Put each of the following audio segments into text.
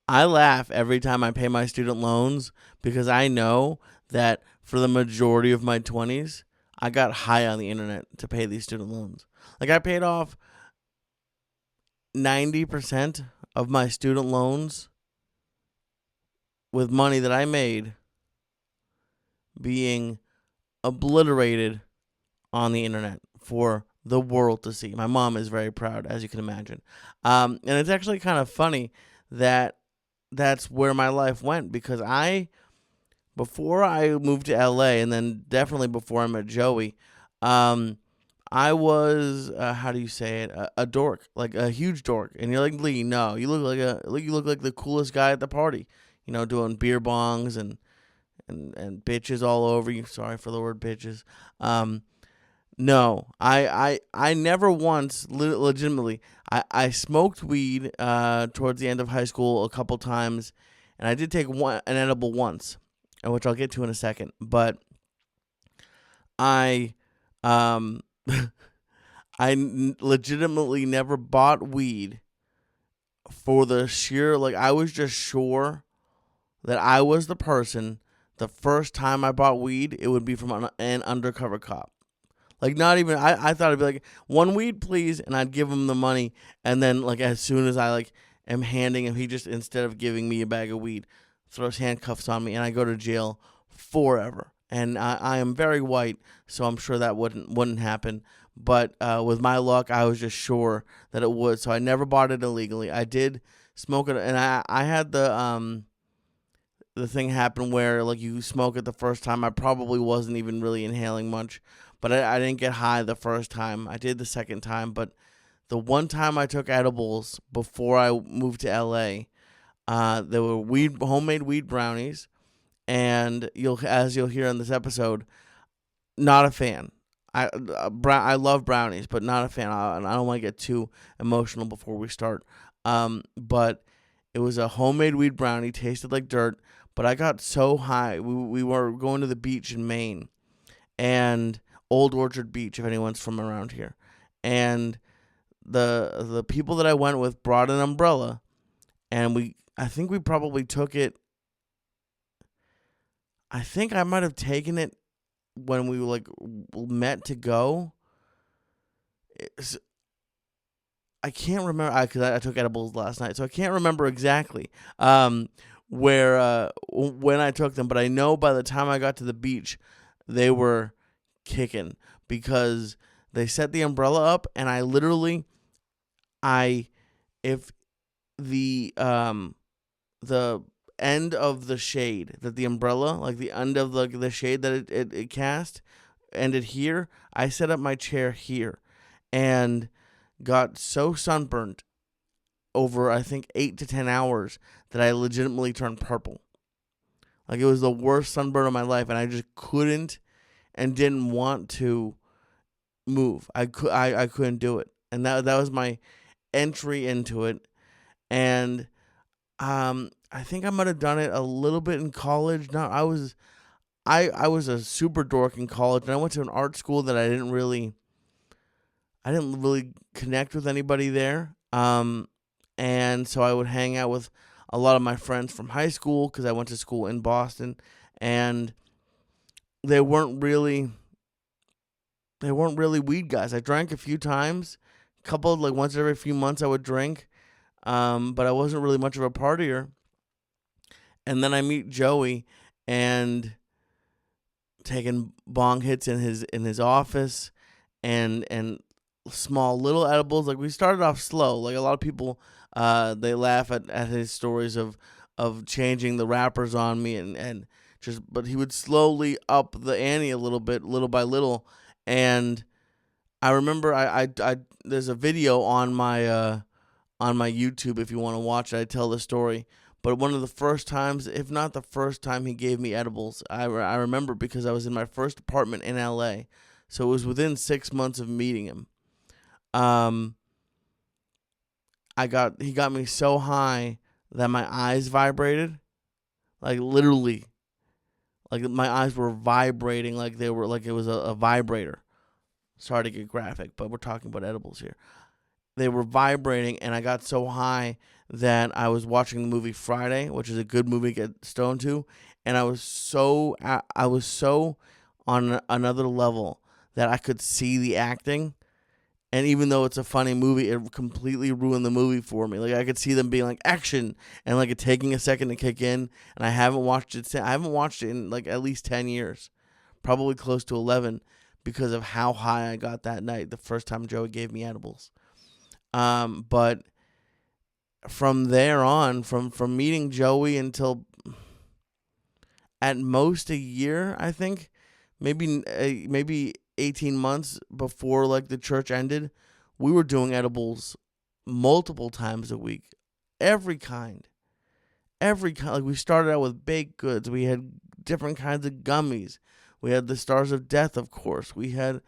I laugh every time I pay my student loans because I know that for the majority of my 20s, I got high on the internet to pay these student loans. Like I paid off 90% of my student loans with money that I made being obliterated on the internet for the world to see. My mom is very proud, as you can imagine. And it's actually kind of funny that that's where my life went because before I moved to LA, and then definitely before I met Joey, um, I was how do you say it? A dork, like a huge dork. And you're like, Lee, no, you look like the coolest guy at the party. Doing beer bongs and bitches all over you. Sorry for the word bitches. Um, no, I never once legitimately. I smoked weed towards the end of high school a couple times, and I did take an edible once, which I'll get to in a second. But I um legitimately never bought weed for the sheer I was just sure that I was the person. The first time I bought weed, it would be from an undercover cop. Like not even I thought it'd be like one weed please, and I'd give him the money, and then as soon as I am handing him, he just instead of giving me a bag of weed, throws handcuffs on me, and I go to jail forever. And I am very white, so I'm sure that wouldn't happen. But with my luck, I was just sure that it would, so I never bought it illegally. I did smoke it, and I had the thing happen where you smoke it the first time. I probably wasn't even really inhaling much, but I didn't get high the first time. I did the second time, but the one time I took edibles before I moved to LA, there were homemade weed brownies, and as you'll hear in this episode, not a fan. I love brownies, but not a fan. I don't want to get too emotional before we start. But it was a homemade weed brownie, tasted like dirt, but I got so high. We were going to the beach in Maine, and Old Orchard Beach, if anyone's from around here. And the people that I went with brought an umbrella, and I think we probably took it. I think I might have taken it when we met to go. I can't remember because I took edibles last night, so I can't remember exactly where when I took them. But I know by the time I got to the beach, they were kicking because they set the umbrella up, and I literally, if the end of the shade that the umbrella, the end of the shade that it cast, ended here, I set up my chair here, and got so sunburnt over I think 8 to 10 hours that I legitimately turned purple. It was the worst sunburn of my life, and I just couldn't and didn't want to move. I couldn't do it, and that was my entry into it. And I think I might have done it a little bit in college. No, I was a super dork in college, and I went to an art school that I didn't really connect with anybody there. And so I would hang out with a lot of my friends from high school because I went to school in Boston, and they weren't really weed guys. I drank a few times, once every few months I would drink, but I wasn't really much of a partier. And then I meet Joey, and taking bong hits in his office, and small little edibles. We started off slow. A lot of people, they laugh at his stories of changing the wrappers on me, and just, but he would slowly up the ante a little bit, little by little. And I remember I there's a video on my YouTube if you want to watch it. I tell the story. But one of the first times, if not the first time, he gave me edibles, I remember because I was in my first apartment in LA. So it was within 6 months of meeting him. He got me so high that my eyes vibrated, literally, my eyes were vibrating, they were it was a vibrator. Sorry to get graphic, but we're talking about edibles here. They were vibrating, and I got so high that I was watching the movie Friday, which is a good movie to get stoned to, and I was so on another level that I could see the acting. And even though it's a funny movie, it completely ruined the movie for me. Like, I could see them being like action and like it taking a second to kick in. And I haven't watched it. I haven't watched it in like at least 10 years, probably close to 11, because of how high I got that night the first time Joey gave me edibles. But from there on, from meeting Joey until at most a year, I think, maybe 18 months before like the church ended, we were doing edibles multiple times a week. Every kind. Like, we started out with baked goods. We had different kinds of gummies. We had the Stars of Death, of course. We had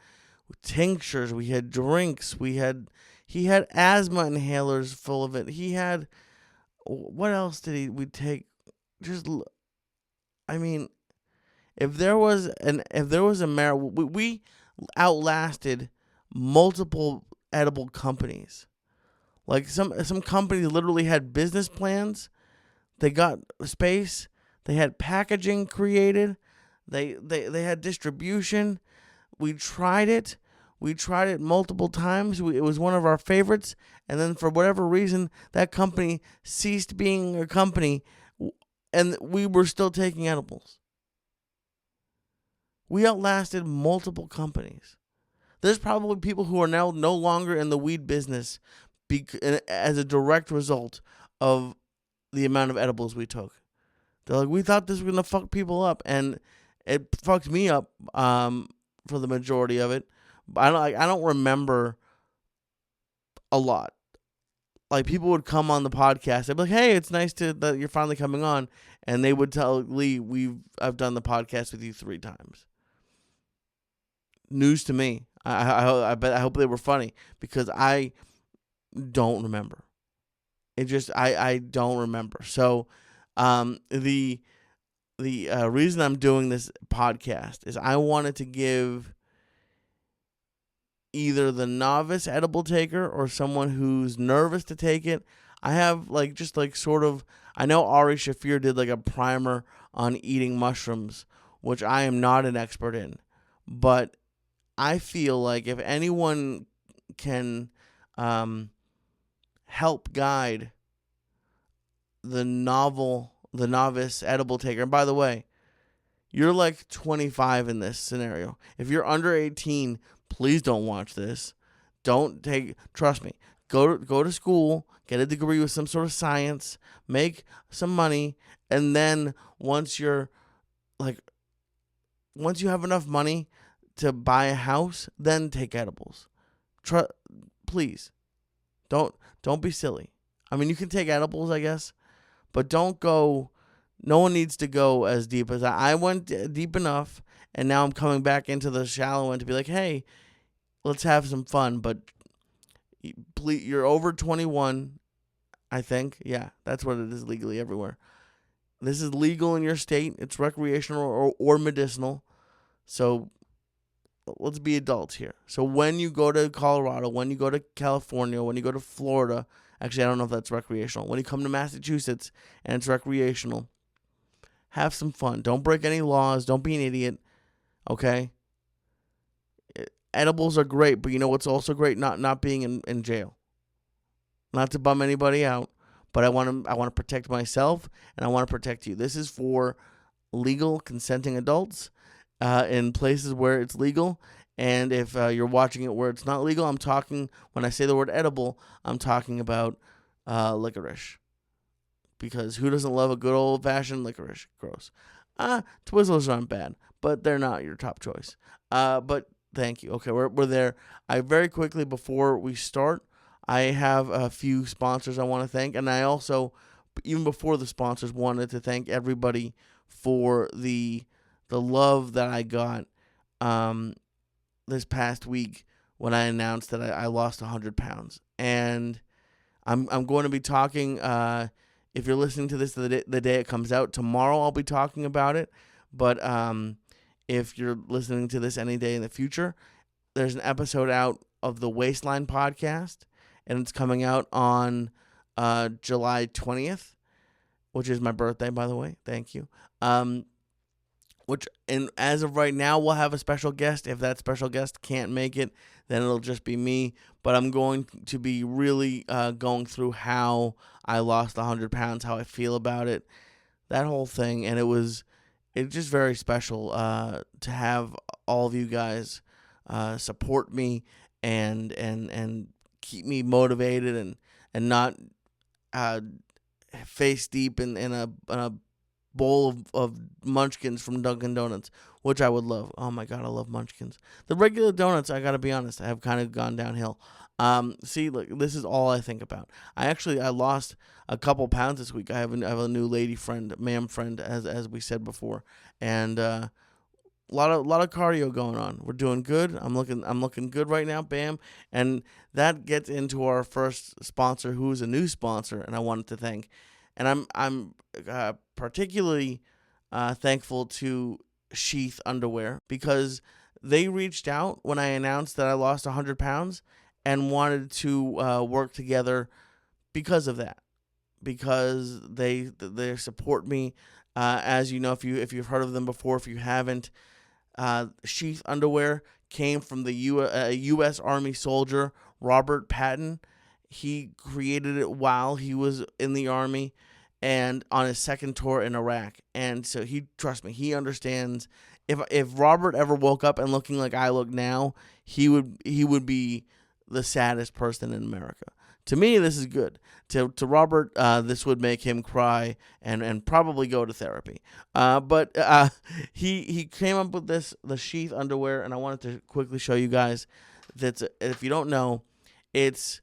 tinctures. We had drinks. He had asthma inhalers full of it. He had, what else did we take? Just, I mean, if there was a we outlasted multiple edible companies. Like, some companies literally had business plans. They got space. They had packaging created. They had distribution. We tried it. We tried it multiple times. It was one of our favorites. And then for whatever reason, that company ceased being a company, and we were still taking edibles. We outlasted multiple companies. There's probably people who are now no longer in the weed business as a direct result of the amount of edibles we took. They're like, we thought this was going to fuck people up, and it fucked me up for the majority of it. But I don't remember a lot. Like, people would come on the podcast. They'd be like, hey, it's nice that you're finally coming on. And they would tell Lee, I've done the podcast with you 3 times. News to me. I hope they were funny, because I don't remember. I don't remember. So the reason I'm doing this podcast is I wanted to give either the novice edible taker or someone who's nervous to take it. I have I know Ari Shafir did like a primer on eating mushrooms, which I am not an expert in, but I feel like if anyone can help guide the novice edible taker, and by the way, you're like 25 in this scenario. If you're under 18, please don't watch this. Trust me. Go to school, get a degree with some sort of science, make some money, and then once you have enough money to buy a house, then take edibles. Please. Don't be silly. I mean, you can take edibles, I guess, but don't go. No one needs to go as deep as I went deep enough, and now I'm coming back into the shallow end to be like, hey, let's have some fun. But please, you're over 21, I think. Yeah, that's what it is legally everywhere. This is legal in your state. It's recreational or medicinal. So let's be adults here. So when you go to Colorado, when you go to California, when you go to Florida, actually, I don't know if that's recreational. When you come to Massachusetts and it's recreational, have some fun. Don't break any laws. Don't be an idiot. Okay? Edibles are great, but you know what's also great? Not being in jail. Not to bum anybody out, but I want to protect myself, and I want to protect you. This is for legal consenting adults in places where it's legal. And if you're watching it where it's not legal, when I say the word edible, I'm talking about licorice. Because who doesn't love a good old-fashioned licorice? Gross. Twizzlers aren't bad, but they're not your top choice. But thank you. Okay, we're there. I very quickly, before we start, I have a few sponsors I want to thank. And I also, even before the sponsors, wanted to thank everybody for the love that I got this past week when I announced that I lost 100 pounds. And I'm going to be talking, if you're listening to this the day it comes out, tomorrow I'll be talking about it. But if you're listening to this any day in the future, there's an episode out of the Waistline podcast, and it's coming out on July 20th, which is my birthday, by the way. Thank you. And as of right now, we'll have a special guest. If that special guest can't make it, then it'll just be me. But I'm going to be really going through how I lost 100 pounds, how I feel about it, that whole thing. And it's just very special to have all of you guys support me and keep me motivated and not face deep in a bowl of Munchkins from Dunkin' Donuts, which I would love. Oh my God, I love Munchkins. The regular donuts, I gotta be honest, have kind of gone downhill. See, look, this is all I think about. I lost a couple pounds this week. I have a new lady friend, ma'am friend, as we said before, and a lot of cardio going on. We're doing good. I'm looking good right now. Bam, and that gets into our first sponsor, who's a new sponsor, and I wanted to thank. And I'm particularly thankful to Sheath Underwear, because they reached out when I announced that I lost 100 pounds and wanted to work together because of that. Because they support me. As you know, if you've heard of them before, if you haven't, Sheath Underwear came from the U.S. Army soldier Robert Patton. He created it while he was in the Army and on his second tour in Iraq. And so trust me, he understands. If Robert ever woke up and looking like I look now, he would be the saddest person in America. To me, this is good. To Robert, this would make him cry and probably go to therapy. But he came up with the Sheath Underwear, and I wanted to quickly show you guys that if you don't know, it's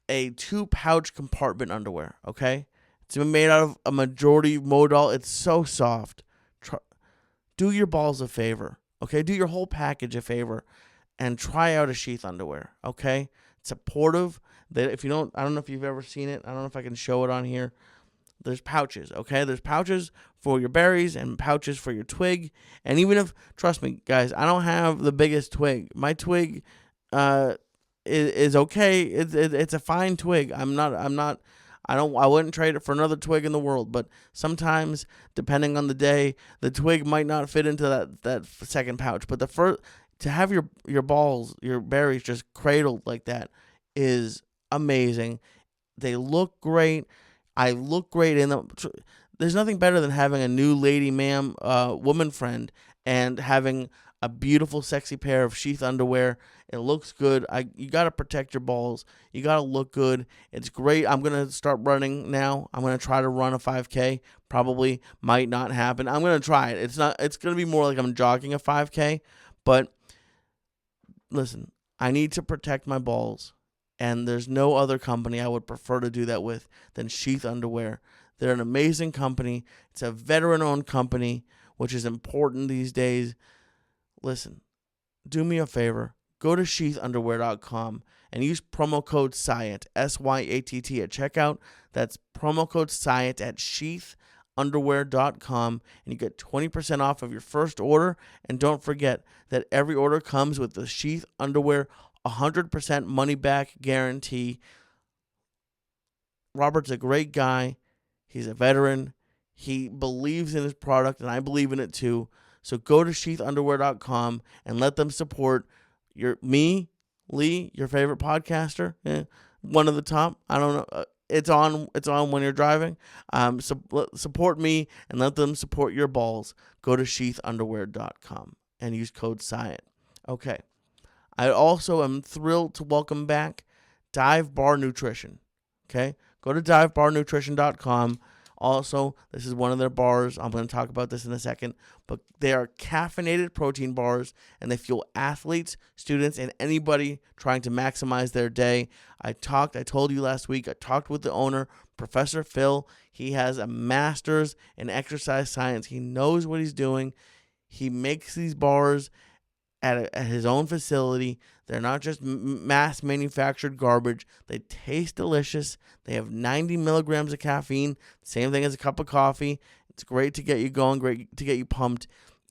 a 2-pouch compartment underwear, okay? It's made out of a majority modal. It's so soft. Do your balls a favor, okay? Do your whole package a favor and try out a Sheath Underwear, okay? It's supportive. If you don't, I don't know if you've ever seen it. I don't know if I can show it on here. There's pouches, okay? There's pouches for your berries and pouches for your twig. And even if, trust me, guys, I don't have the biggest twig. My twig is okay. It's a fine twig. I wouldn't trade it for another twig in the world. But sometimes, depending on the day, the twig might not fit into that second pouch. But to have your balls, your berries just cradled like that is amazing. They look great. I look great in them. There's nothing better than having a new lady, ma'am, woman friend, and having a beautiful, sexy pair of Sheath Underwear. It looks good. You got to protect your balls. You got to look good. It's great. I'm going to start running now. I'm going to try to run a 5K. Probably might not happen. I'm going to try it. It's going to be more like I'm jogging a 5K. But listen, I need to protect my balls. And there's no other company I would prefer to do that with than Sheath Underwear. They're an amazing company. It's a veteran-owned company, which is important these days. Listen, do me a favor. Go to sheathunderwear.com and use promo code Syatt, Syatt at checkout. That's promo code Syatt at sheathunderwear.com, and you get 20% off of your first order. And don't forget that every order comes with the Sheath Underwear 100% money back guarantee. Robert's a great guy. He's a veteran. He believes in his product, and I believe in it too. So go to sheathunderwear.com and let them support Lee, your favorite podcaster, one of the top. I don't know. It's on when you're driving. Support me and let them support your balls. Go to sheathunderwear.com and use code Syatt. Okay. I also am thrilled to welcome back Dive Bar Nutrition. Okay? Go to divebarnutrition.com. Also, this is one of their bars. I'm going to talk about this in a second. But they are caffeinated protein bars, and they fuel athletes, students, and anybody trying to maximize their day. I told you last week, I talked with the owner, Professor Phil. He has a master's in exercise science. He knows what he's doing. He makes these bars at his own facility. They're not just mass manufactured garbage. They taste delicious. They have 90 milligrams of caffeine, same thing as a cup of coffee. It's great to get you going, great to get you pumped.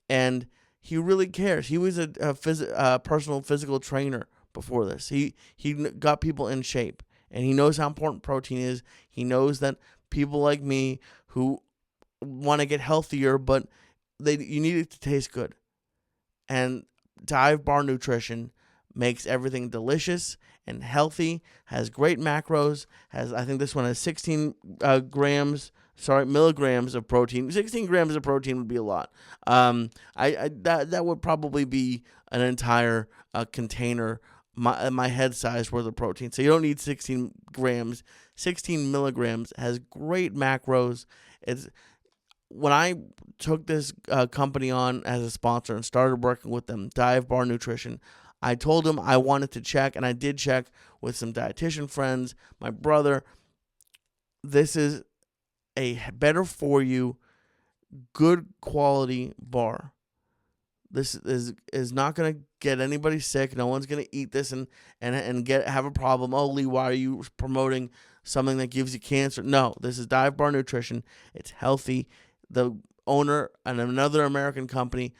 And he really cares. He was a personal physical trainer before this. He got people in shape. And he knows how important protein is. He knows that people like me who want to get healthier, but you need it to taste good. And Dive Bar Nutrition makes everything delicious and healthy, has great macros, I think this one has 16 milligrams of protein. 16 grams of protein would be a lot. That would probably be an entire container, my head size worth of protein. So you don't need 16 grams. 16 milligrams has great macros. When I took this company on as a sponsor and started working with them, Dive Bar Nutrition, I told them I wanted to check, and I did check with some dietitian friends, my brother. This is a better for you, good quality bar. This is not going to get anybody sick. No one's going to eat this and have a problem. Oh, Lee, why are you promoting something that gives you cancer? No, this is Dive Bar Nutrition. It's healthy. The owner and another American company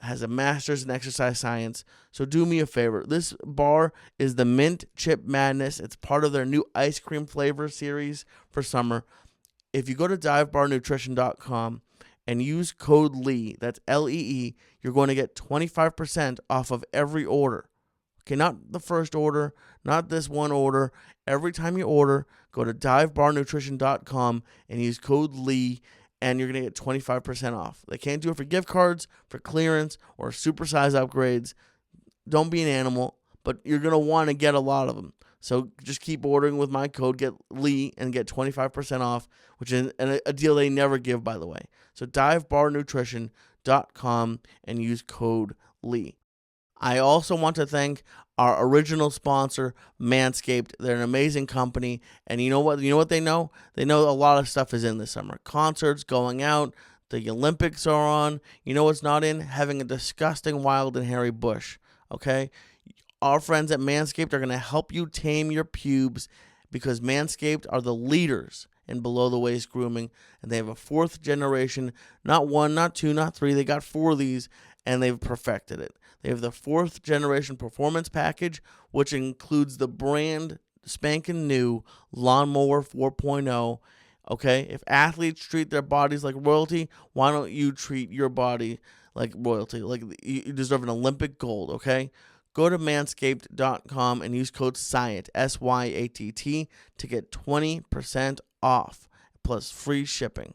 has a master's in exercise science. So do me a favor. This bar is the Mint Chip Madness. It's part of their new ice cream flavor series for summer. If you go to divebarnutrition.com and use code LEE, that's LEE, you're going to get 25% off of every order. Okay, not the first order, not this one order. Every time you order, go to divebarnutrition.com and use code LEE, and you're going to get 25% off. They can't do it for gift cards, for clearance, or supersize upgrades. Don't be an animal, but you're going to want to get a lot of them. So just keep ordering with my code, get Lee, and get 25% off, which is a deal they never give, by the way. So divebarnutrition.com and use code Lee. I also want to thank our original sponsor, Manscaped. They're an amazing company, and you know what? You know what they know? They know a lot of stuff is in this summer. Concerts, going out, the Olympics are on. You know what's not in? Having a disgusting, wild, and hairy bush. Okay? Our friends at Manscaped are going to help you tame your pubes, because Manscaped are the leaders in below-the-waist grooming, and they have a 4th generation, not 1, not 2, not 3. They got 4 of these, and they've perfected it. They have the 4th generation performance package, which includes the brand spanking new Lawnmower 4.0. Okay, if athletes treat their bodies like royalty, why don't you treat your body like royalty? Like you deserve an Olympic gold. Okay, go to manscaped.com and use code Syatt, SYATT, to get 20% off plus free shipping.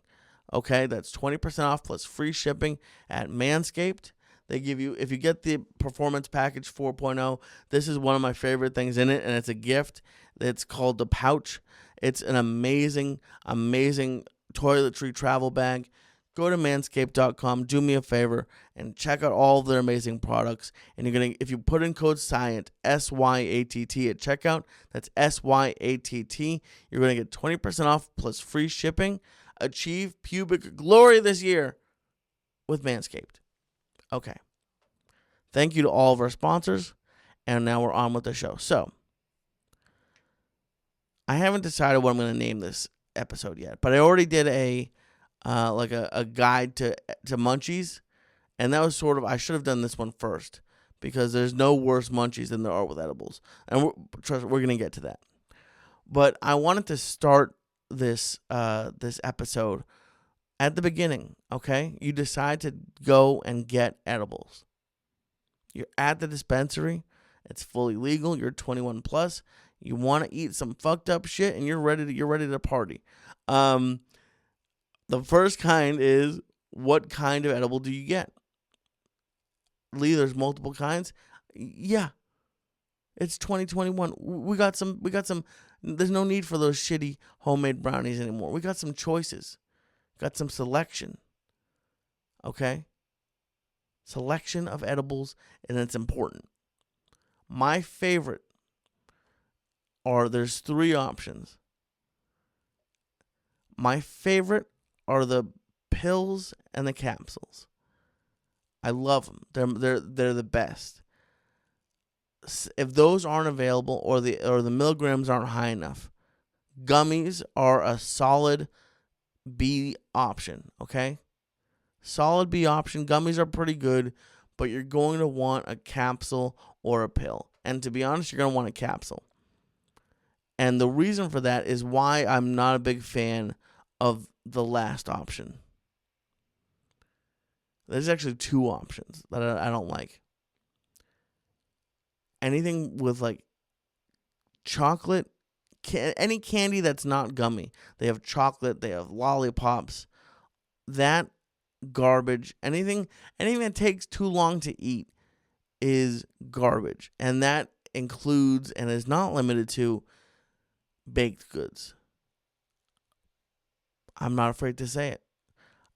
Okay, that's 20% off plus free shipping at Manscaped. They give you, if you get the Performance Package 4.0, this is one of my favorite things in it, and it's a gift. It's called the Pouch. It's an amazing, amazing toiletry travel bag. Go to manscaped.com, do me a favor, and check out all of their amazing products. And you're gonna, if you put in code Syatt, SYATT, at checkout, that's SYATT, you're gonna get 20% off plus free shipping. Achieve pubic glory this year with Manscaped. Okay. Thank you to all of our sponsors, and now we're on with the show. So, I haven't decided what I'm going to name this episode yet, but I already did a guide to munchies, and that was sort of, I should have done this one first, because there's no worse munchies than there are with edibles, and we're going to get to that. But I wanted to start this episode at the beginning, okay? You decide to go and get edibles. You're at the dispensary. It's fully legal. You're 21 plus. You want to eat some fucked up shit, and you're ready to party. The first kind is, what kind of edible do you get? Lee, there's multiple kinds. Yeah. It's 2021. We got some. There's no need for those shitty homemade brownies anymore. We got some choices. Got some selection. Okay? Selection of edibles, and it's important. My favorite there's 3 options. My favorite are the pills and the capsules. I love them. They're the best. If those aren't available, or the milligrams aren't high enough, gummies are a solid B option, okay? Solid B option. Gummies are pretty good, but you're going to want a capsule or a pill. And to be honest, you're going to want a capsule. And the reason for that is why I'm not a big fan of the last option. There's actually two options that I don't like. Anything with like chocolate, any candy that's not gummy. They have chocolate, they have lollipops. That garbage. Anything that takes too long to eat is garbage. And that includes and is not limited to baked goods. I'm not afraid to say it.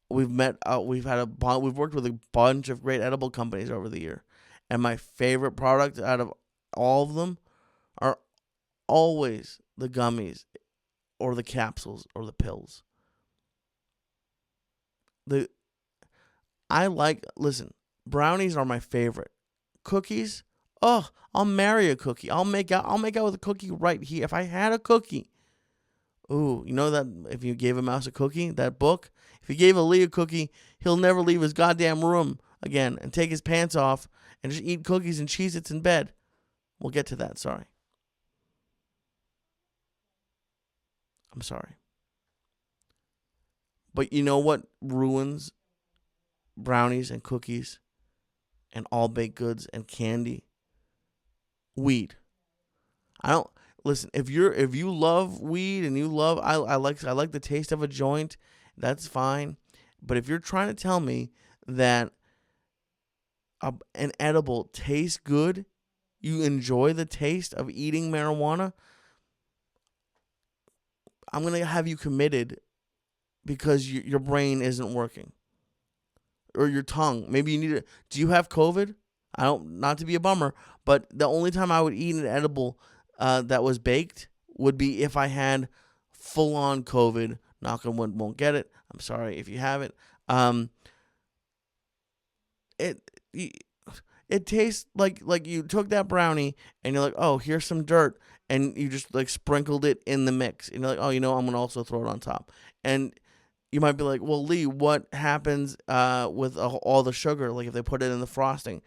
We've worked with a bunch of great edible companies over the year, and my favorite product out of all of them are always the gummies or the capsules or the pills. Listen, brownies are my favorite. Cookies, I'll marry a cookie. I'll make out with a cookie right here. If I had a cookie, ooh, you know that if you gave a mouse a cookie, that book, if you gave a Lee a cookie, he'll never leave his goddamn room again and take his pants off and just eat cookies and Cheez-Its in bed. We'll get to that, sorry. I'm sorry. But you know what ruins brownies and cookies and all baked goods and candy? Weed. Listen, if you love weed and you love I like the taste of a joint, that's fine. But if you're trying to tell me that an edible tastes good, you enjoy the taste of eating marijuana, I'm going to have you committed because your brain isn't working. Or your tongue. Maybe you need to. Do you have COVID? Not to be a bummer, but the only time I would eat an edible that was baked would be if I had full-on COVID. Knock on wood, won't get it. I'm sorry if you have it. It tastes like you took that brownie and you're like, oh, here's some dirt, and you just like sprinkled it in the mix, and you're like, oh, I'm gonna also throw it on top. And you might be like, well, Lee, what happens with all the sugar? Like if they put it in the frosting,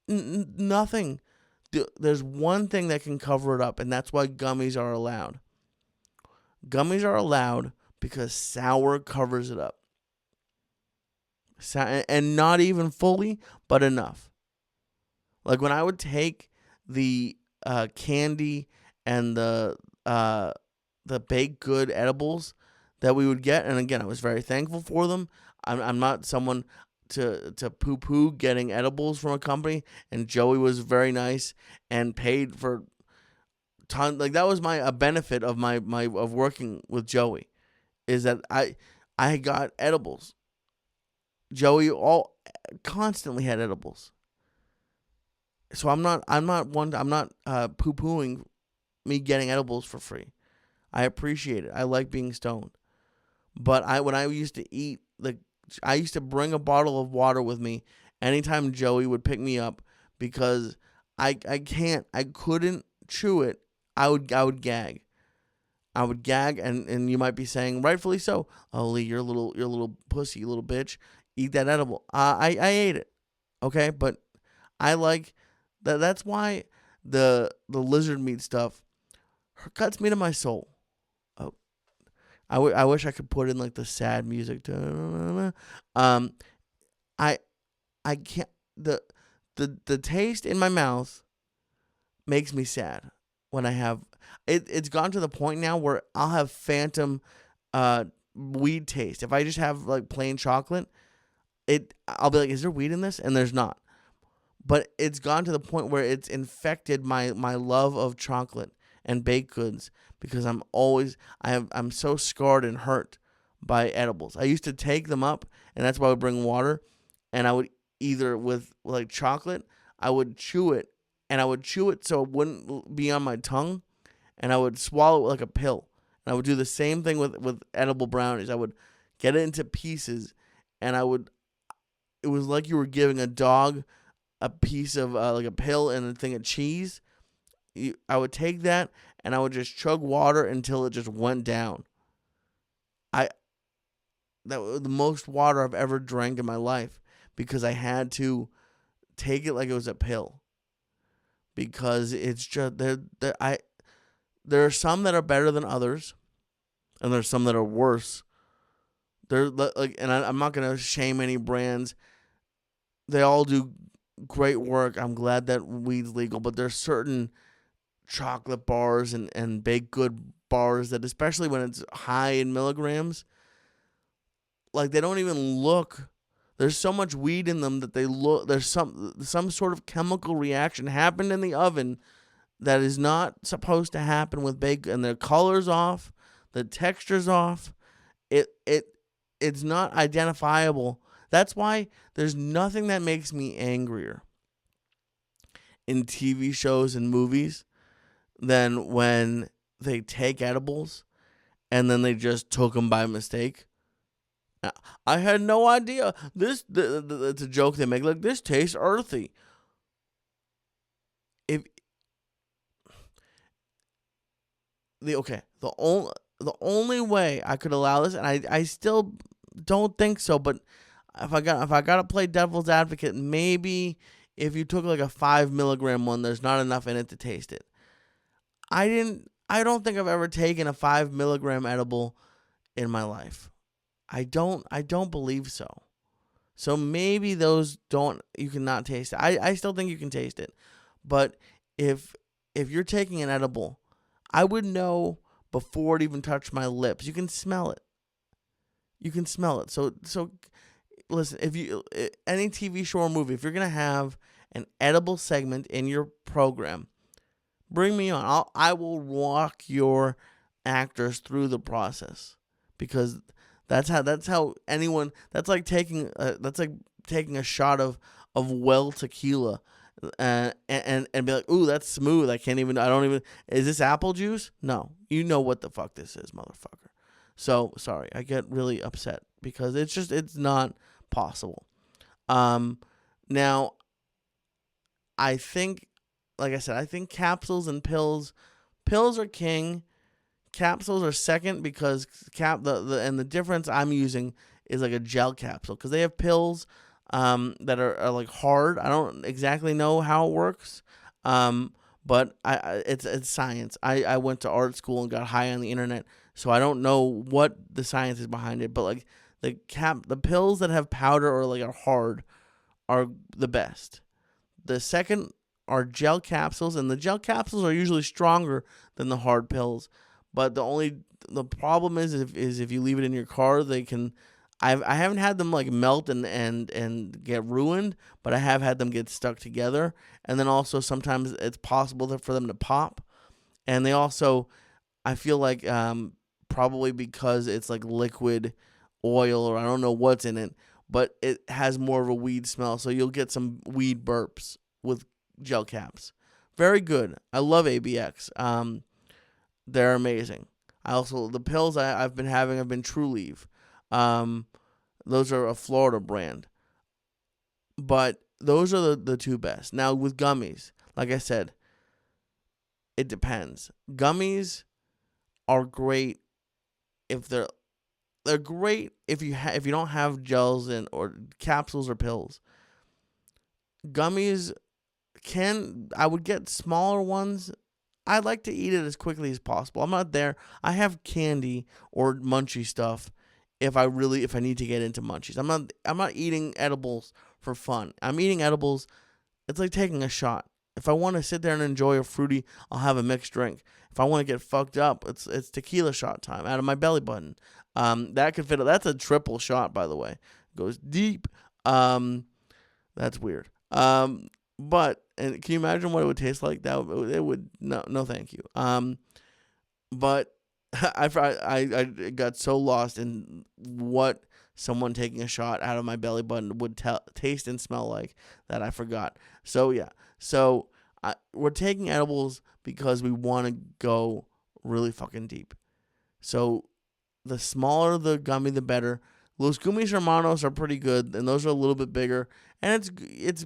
nothing. There's one thing that can cover it up, and that's why gummies are allowed. Gummies are allowed because sour covers it up. And not even fully, but enough. Like when I would take the candy and the baked good edibles that we would get, and again, I was very thankful for them. I'm not someone to poo-poo getting edibles from a company, and Joey was very nice and paid for ton. Like that was a benefit of my of working with Joey, is that I got edibles. Joey constantly had edibles. So I'm not poo-pooing me getting edibles for free. I appreciate it. I like being stoned. But when I used to eat, I used to bring a bottle of water with me anytime Joey would pick me up, because I couldn't chew it. I would gag. I would gag, and you might be saying, rightfully so, oh, Lee, you're a little pussy, you little bitch. Eat that edible. I ate it. Okay, but I like that. That's why the lizard meat stuff cuts me to my soul. Oh, I wish I could put in like the sad music. I can't. The taste in my mouth makes me sad when I have it. It's gone to the point now where I'll have phantom weed taste. If I just have like plain chocolate, I'll be like, is there weed in this? And there's not. But it's gone to the point where it's infected my love of chocolate and baked goods, because I'm so scarred and hurt by edibles. I used to take them up, and that's why I would bring water, and I would either with like chocolate, I would chew it, and I would chew it so it wouldn't be on my tongue, and I would swallow it like a pill. And I would do the same thing with edible brownies. I would get it into pieces, and it was like you were giving a dog a piece of like a pill and a thing of cheese. I would take that and I would just chug water until it just went down. That was the most water I've ever drank in my life, because I had to take it like it was a pill, because it's just There are some that are better than others, and there's some that are worse. They're like, and I'm not gonna shame any brands. They all do great work. I'm glad that weed's legal, but there's certain chocolate bars and baked good bars that, especially when it's high in milligrams, like they don't even look. There's so much weed in them that they look. There's some sort of chemical reaction happened in the oven that is not supposed to happen with baked, and their color's off, the texture's off. It's not identifiable. That's why there's nothing that makes me angrier in TV shows and movies than when they take edibles and then they just took them by mistake. I had no idea. It's a joke they make, like, this tastes earthy. If the only way I could allow this, and I still don't think so, but if I got to play devil's advocate, maybe if you took like a 5 milligram one, there's not enough in it to taste it. I don't think I've ever taken a 5 milligram edible in my life. I don't believe so. So maybe those you cannot taste it. I still think you can taste it. But if you're taking an edible, I would know before it even touched my lips. You can smell it. So listen, if you any TV show or movie, if you're going to have an edible segment in your program, bring me on. I will walk your actors through the process, because that's how anyone. That's like taking a shot of well tequila, and be like, ooh, that's smooth. I don't even. Is this apple juice? No, you know what the fuck this is, motherfucker. So sorry, I get really upset because it's not possible. Now, I think, like I said, I think capsules and pills are king. Capsules are second because the difference I'm using is like a gel capsule, because they have pills that are like hard. I don't exactly know how it works, but it's science. I went to art school and got high on the internet, so I don't know what the science is behind it. But like the pills that have powder or like are hard are the best. The second are gel capsules, and the gel capsules are usually stronger than the hard pills. But the problem is if you leave it in your car, they can. I haven't had them like melt and get ruined, but I have had them get stuck together. And then also sometimes it's possible for them to pop. And they also, I feel like probably because it's like liquid oil, or I don't know what's in it, but it has more of a weed smell. So you'll get some weed burps with gel caps. Very good. I love ABX. They're amazing. The pills I've been having have been True Leave. Those are a Florida brand. But those are the two best. Now with gummies, like I said, it depends. Gummies are great if they're great if you don't have gels or capsules or pills. Gummies I would get smaller ones. I like to eat it as quickly as possible. I'm not there. I have candy or munchy stuff if I need to get into munchies. I'm not eating edibles for fun. I'm eating edibles. It's like taking a shot. If I want to sit there and enjoy a fruity, I'll have a mixed drink. If I want to get fucked up, it's tequila shot time out of my belly button. That could fit. That's a triple shot, by the way. It goes deep. That's weird. But can you imagine what it would taste like? It would no thank you. But I got so lost in what someone taking a shot out of my belly button would taste and smell like that I forgot. So yeah, we're taking edibles because we want to go really fucking deep. So the smaller the gummy, the better. Los Gummies Hermanos are pretty good, and those are a little bit bigger. And it's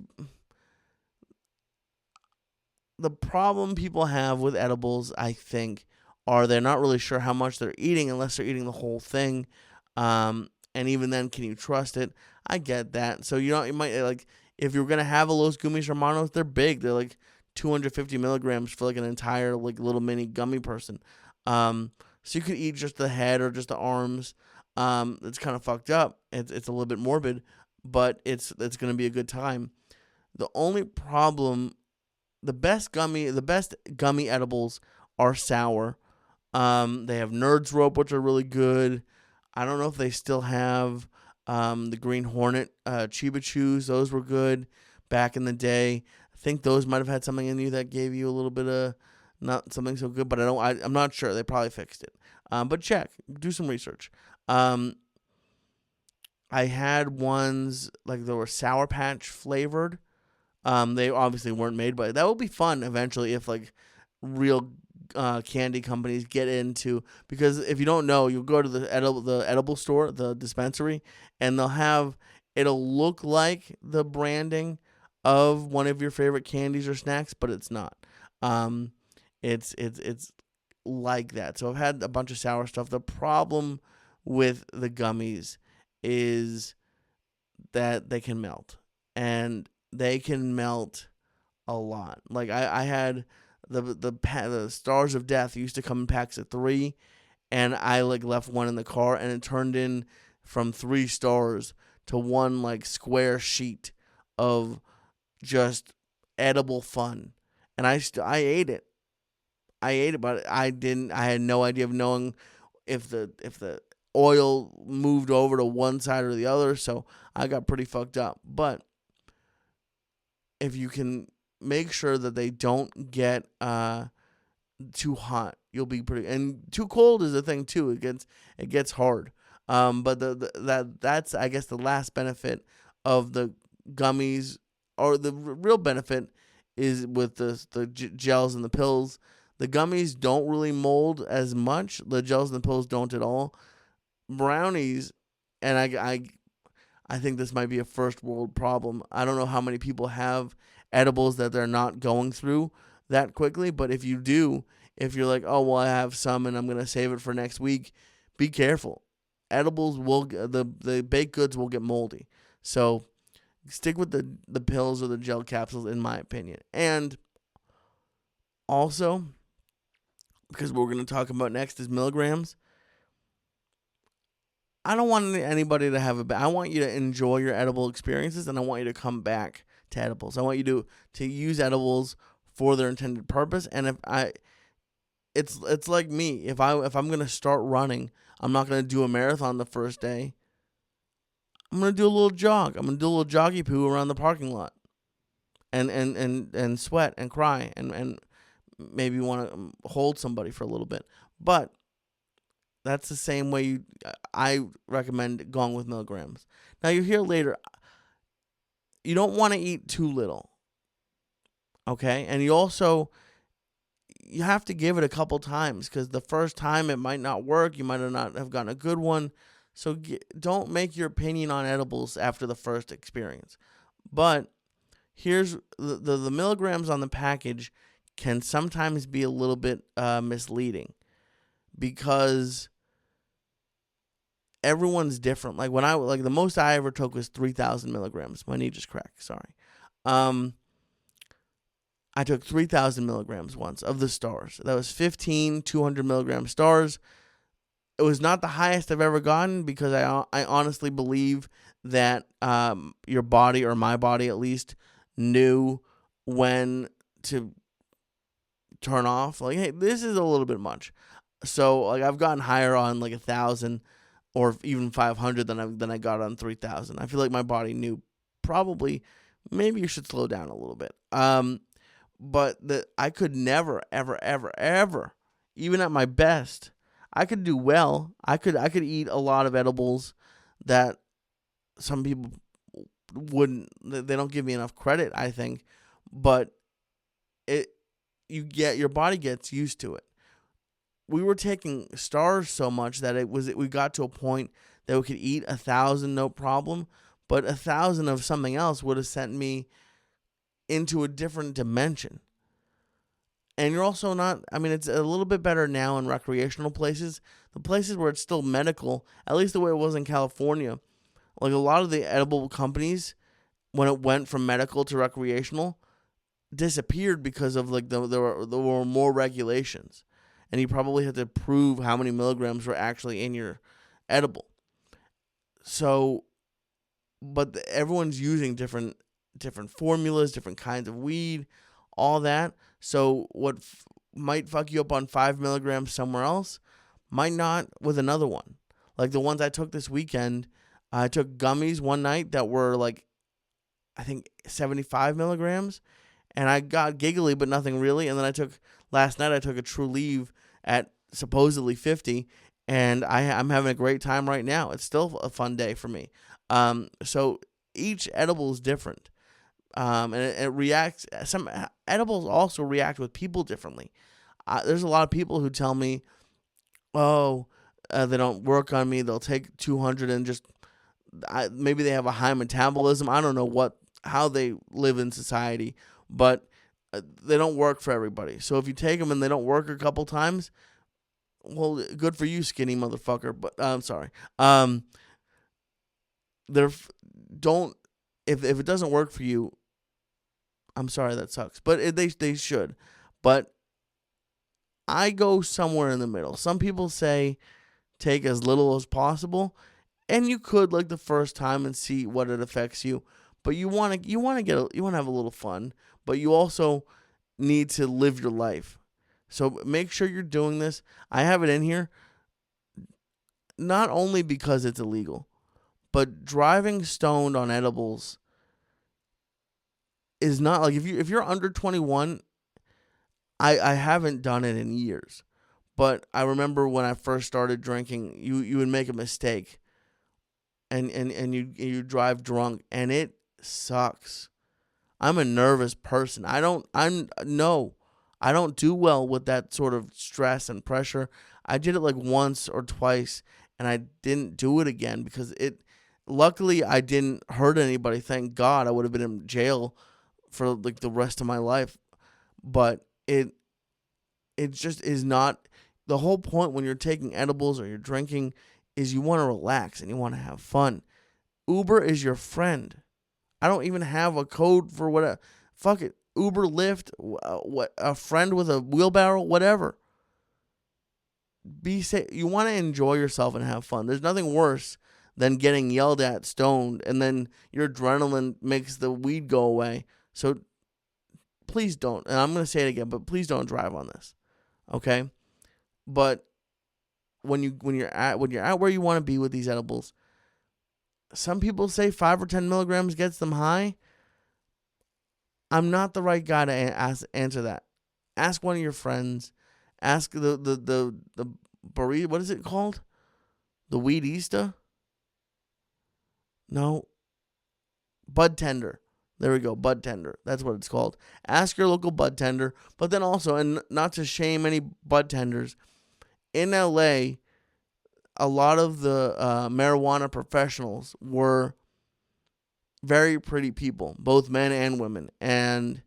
the problem people have with edibles, I think, are they're not really sure how much they're eating unless they're eating the whole thing. And even then, can you trust it? I get that. So you might like, if you're gonna have a Los Gummies Hermanos, they're big. They're like 250 milligrams for like an entire like little mini gummy person. So you could eat just the head or just the arms. It's kind of fucked up. It's a little bit morbid, but it's gonna be a good time. The only problem, the best gummy edibles are sour. They have Nerds Rope, which are really good. I don't know if they still have the Green Hornet Chiba Chews. Those were good back in the day. I think those might have had something in you that gave you a little bit of not something so good, but I'm not sure. They probably fixed it. But check, do some research. I had ones like they were Sour Patch flavored. They obviously weren't made, but that will be fun eventually if like real candy companies get into, because if you don't know, you'll go to the edible store, the dispensary, and it'll look like the branding of one of your favorite candies or snacks, but it's not. It's like that. So I've had a bunch of sour stuff. The problem with the gummies is that they can melt, and they can melt a lot. Like I had the Stars of Death used to come in packs of 3, and I like left one in the car, and it turned in from 3 stars to one like square sheet of just edible fun, and I ate it. But I had no idea of knowing if the oil moved over to one side or the other, so I got pretty fucked up. But if you can make sure that they don't get too hot, you'll be pretty. And too cold is a thing too. It gets hard. But that's I guess the last benefit of the gummies, or the real benefit is with the gels and the pills. The gummies don't really mold as much. The gels and the pills don't at all. Brownies, and I think this might be a first world problem. I don't know how many people have edibles that they're not going through that quickly, but if you do, if you're like, oh, well, I have some and I'm going to save it for next week, be careful. Edibles the baked goods will get moldy. So stick with the pills or the gel capsules, in my opinion. And also, because what we're going to talk about next is milligrams, I don't want anybody to have I want you to enjoy your edible experiences, and I want you to come back to edibles. I want you to use edibles for their intended purpose. And it's like me. If I'm gonna start running, I'm not gonna do a marathon the first day. I'm gonna do a little jog. I'm gonna do a little joggy poo around the parking lot, and sweat and cry and maybe want to hold somebody for a little bit. But that's the same way I recommend going with milligrams. Now, you hear later, you don't want to eat too little, okay? And you have to give it a couple times, because the first time it might not work. You might not have gotten a good one. So don't make your opinion on edibles after the first experience. But here's the milligrams on the package can sometimes be a little bit misleading, because everyone's different. Like the most I ever took was 3,000 milligrams. My knee just cracked. Sorry. I took 3,000 milligrams once of the stars. That was 15 200 milligram stars. It was not the highest I've ever gotten, because I honestly believe that your body, or my body at least, knew when to turn off. Like, hey, this is a little bit much. So like I've gotten higher on like 1,000 or even 500 than I got on 3,000. I feel like my body knew probably maybe you should slow down a little bit. But I could never, ever, ever, ever, even at my best, I could do well. I could eat a lot of edibles that some people wouldn't. They don't give me enough credit, I think. But your body gets used to it. We were taking stars so much that we got to a point that we could eat 1,000 no problem, but 1,000 of something else would have sent me into a different dimension. And you're also not, I mean, it's a little bit better now in recreational places. The places where it's still medical, at least the way it was in California, like a lot of the edible companies, when it went from medical to recreational, disappeared because of like there were more regulations, and you probably had to prove how many milligrams were actually in your edible. So, but everyone's using different formulas, different kinds of weed, all that. So what might fuck you up on 5 milligrams somewhere else might not with another one. Like the ones I took this weekend, I took gummies one night that were like, I think 75 milligrams, and I got giggly, but nothing really. And then last night I took a True Leave at supposedly 50, and I'm having a great time right now. It's still a fun day for me. So each edible is different. And it reacts. Some edibles also react with people differently. There's a lot of people who tell me, oh, they don't work on me. They'll take 200 and just maybe they have a high metabolism. I don't know how they live in society, but they don't work for everybody. So if you take them and they don't work a couple times, well, good for you, skinny motherfucker. But I'm sorry. If it doesn't work for you, I'm sorry, that sucks. But they should. But I go somewhere in the middle. Some people say take as little as possible, and you could like the first time and see what it affects you. But you want to have a little fun, but you also need to live your life. So make sure you're doing this. I have it in here not only because it's illegal, but driving stoned on edibles is not like if you're under 21. I haven't done it in years, but I remember when I first started drinking, you would make a mistake, and you drive drunk, and it sucks. I'm a nervous person. I don't do well with that sort of stress and pressure. I did it like once or twice, and I didn't do it again because luckily I didn't hurt anybody. Thank God. I would have been in jail for like the rest of my life. But it just is not the whole point when you're taking edibles or you're drinking is you want to relax and you want to have fun. Uber is your friend. I don't even have a code for what. Fuck it. Uber, Lyft, a friend with a wheelbarrow, whatever. Be safe. You want to enjoy yourself and have fun. There's nothing worse than getting yelled at, stoned, and then your adrenaline makes the weed go away. So please don't. And I'm going to say it again, but please don't drive on this. Okay? But when you're at where you want to be with these edibles, some people say 5 or 10 milligrams gets them high. I'm not the right guy to answer that. Ask one of your friends. Ask the burrito. What is it called? The weedista? No. Bud tender. There we go. Bud tender. That's what it's called. Ask your local bud tender. But then also, and not to shame any bud tenders, in LA, a lot of the marijuana professionals were very pretty people, both men and women. And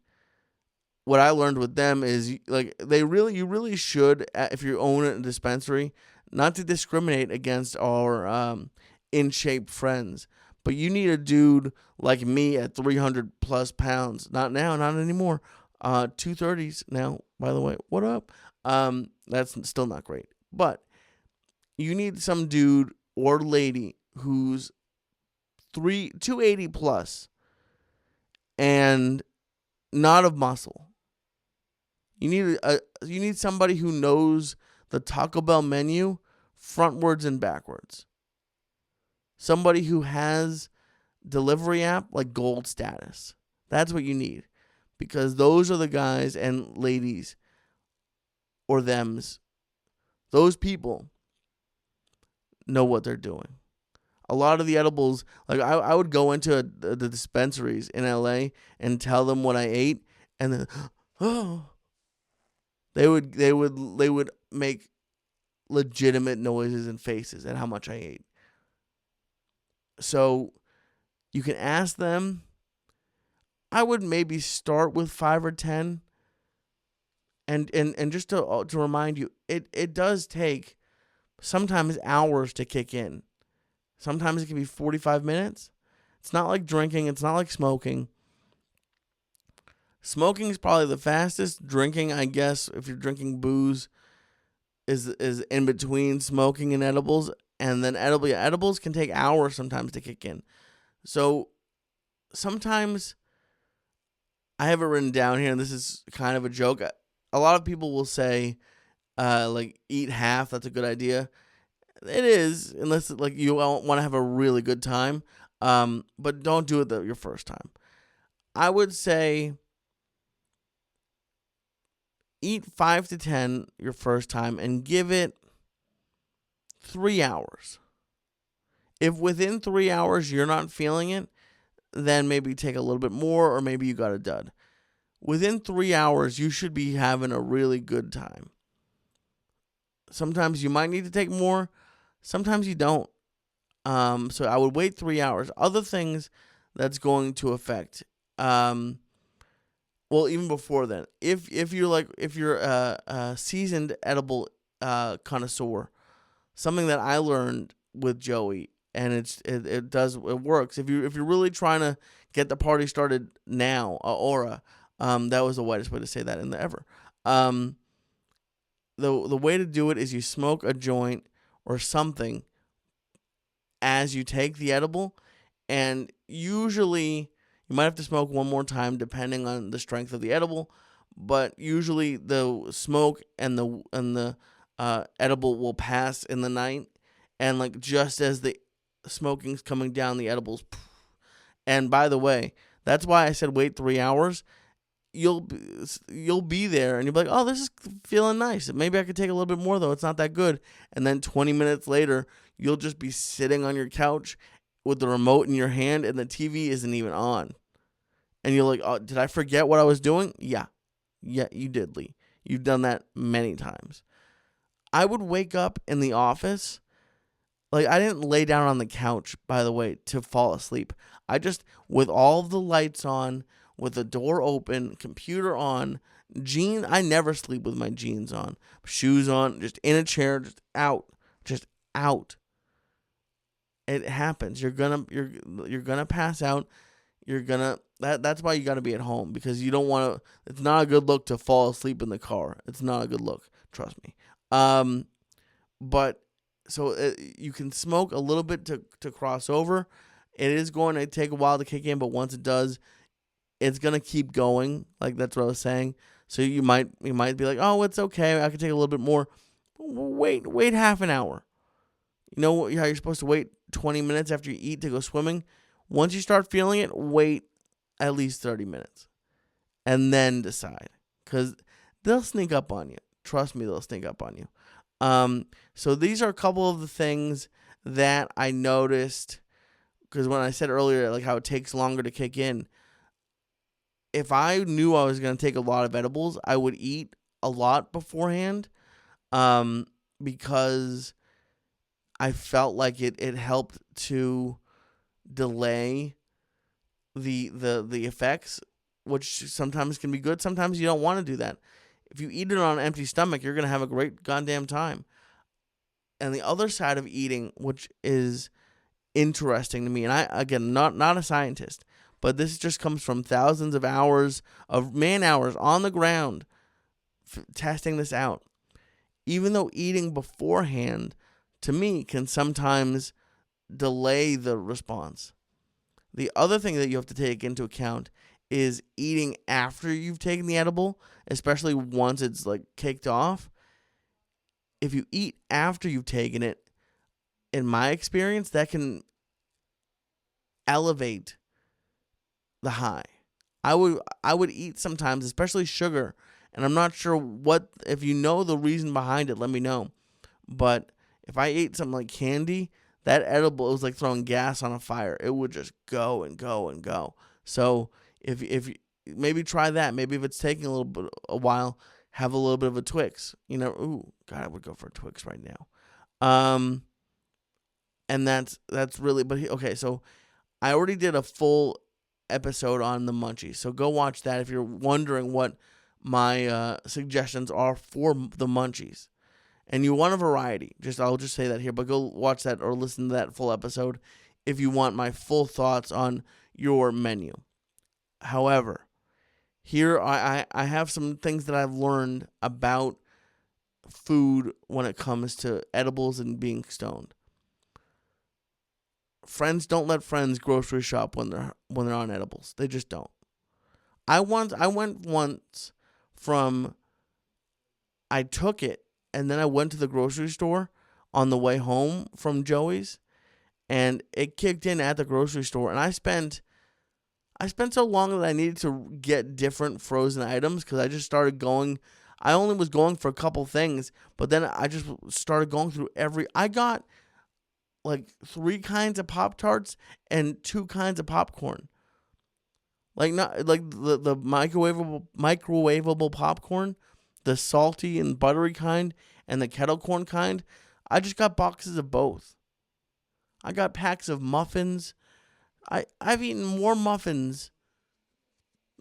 what I learned with them is like you really should, if you own a dispensary, not to discriminate against our in shape friends. But you need a dude like me at 300 plus pounds. Not now, not anymore. 230s now, by the way. What up? That's still not great. But you need some dude or lady who's 280 plus and not of muscle. You need somebody who knows the Taco Bell menu frontwards and backwards. Somebody who has delivery app like gold status. That's what you need. Because those are the guys and ladies or thems. Those people know what they're doing. A lot of the edibles, like I would go into the dispensaries in LA and tell them what I ate, and then they would make legitimate noises and faces at how much I ate. So you can ask them. I would maybe start with 5 or 10. And just to remind you, it does take sometimes hours to kick in. Sometimes it can be 45 minutes. It's not like drinking. It's not like smoking. Smoking is probably the fastest. Drinking, I guess, if you're drinking booze, is in between smoking and edibles. And then edibles can take hours sometimes to kick in. So sometimes I have it written down here, and this is kind of a joke. A lot of people will say, like, eat half. That's a good idea. It is, unless like you want to have a really good time. But don't do it your first time. I would say eat 5 to 10 your first time and give it 3 hours. If within 3 hours you're not feeling it, then maybe take a little bit more, or maybe you got a dud. Within 3 hours, you should be having a really good time. Sometimes you might need to take more. Sometimes you don't. So I would wait 3 hours. Other things that's going to affect, well, even before then, if you're a seasoned edible connoisseur, something that I learned with Joey, and it works. If you're really trying to get the party started now, aura, that was the whitest way to say that in the ever. The way to do it is you smoke a joint or something as you take the edible, and usually you might have to smoke one more time depending on the strength of the edible, but usually the smoke and the edible will pass in the night, and like just as the smoking's coming down, the edibles. And by the way, that's why I said wait 3 hours. You'll be there and you'll be like, oh, this is feeling nice. Maybe I could take a little bit more though. It's not that good. And then 20 minutes later, you'll just be sitting on your couch with the remote in your hand and the TV isn't even on. And you're like, oh, did I forget what I was doing? Yeah, you did, Lee. You've done that many times. I would wake up in the office. Like, I didn't lay down on the couch, by the way, to fall asleep. I just, with all of the lights on, with the door open, computer on, jeans. I never sleep with my jeans on, shoes on, just in a chair, just out. It happens. You're gonna pass out. That's why you got to be at home, because you don't want to. It's not a good look to fall asleep in the car. It's not a good look. Trust me. But so you can smoke a little bit to cross over. It is going to take a while to kick in, but once it does, it's going to keep going. Like, that's what I was saying. So you might be like, oh, it's okay. I can take a little bit more. Wait half an hour. You know how you're supposed to wait 20 minutes after you eat to go swimming? Once you start feeling it, wait at least 30 minutes. And then decide. Because they'll sneak up on you. Trust me, they'll sneak up on you. So these are a couple of the things that I noticed. Because when I said earlier, like how it takes longer to kick in, if I knew I was going to take a lot of edibles, I would eat a lot beforehand, because I felt like it helped to delay the effects, which sometimes can be good. Sometimes you don't want to do that. If you eat it on an empty stomach, you're going to have a great goddamn time. And the other side of eating, which is interesting to me, and I, again, not a scientist, but this just comes from thousands of hours of man-hours on the ground testing this out. Even though eating beforehand, to me, can sometimes delay the response. The other thing that you have to take into account is eating after you've taken the edible, especially once it's like kicked off. If you eat after you've taken it, in my experience, that can elevate the high. I would eat sometimes, especially sugar, and I'm not sure if you know the reason behind it, let me know. But if I ate something like candy, that edible, it was like throwing gas on a fire. It would just go and go and go. So if you maybe try that, maybe if it's taking a while, have a little bit of a Twix. Ooh, God, I would go for a Twix right now. And that's really, but okay, so I already did a full episode on the munchies, so go watch that if you're wondering what my suggestions are for the munchies, and you want a variety. I'll just say that here, but go watch that or listen to that full episode if you want my full thoughts on your menu. However, Here, I have some things that I've learned about food when it comes to edibles and being stoned. Friends don't let friends grocery shop when they're on edibles. They just don't. I went once from I took it and then I went to the grocery store on the way home from Joey's, and it kicked in at the grocery store, and I spent so long that I needed to get different frozen items because I just started going. I only was going for a couple things, but then I just started going through I got like 3 kinds of Pop Tarts and 2 kinds of popcorn. Like not like the microwavable popcorn, the salty and buttery kind, and the kettle corn kind. I just got boxes of both. I got packs of muffins. I've eaten more muffins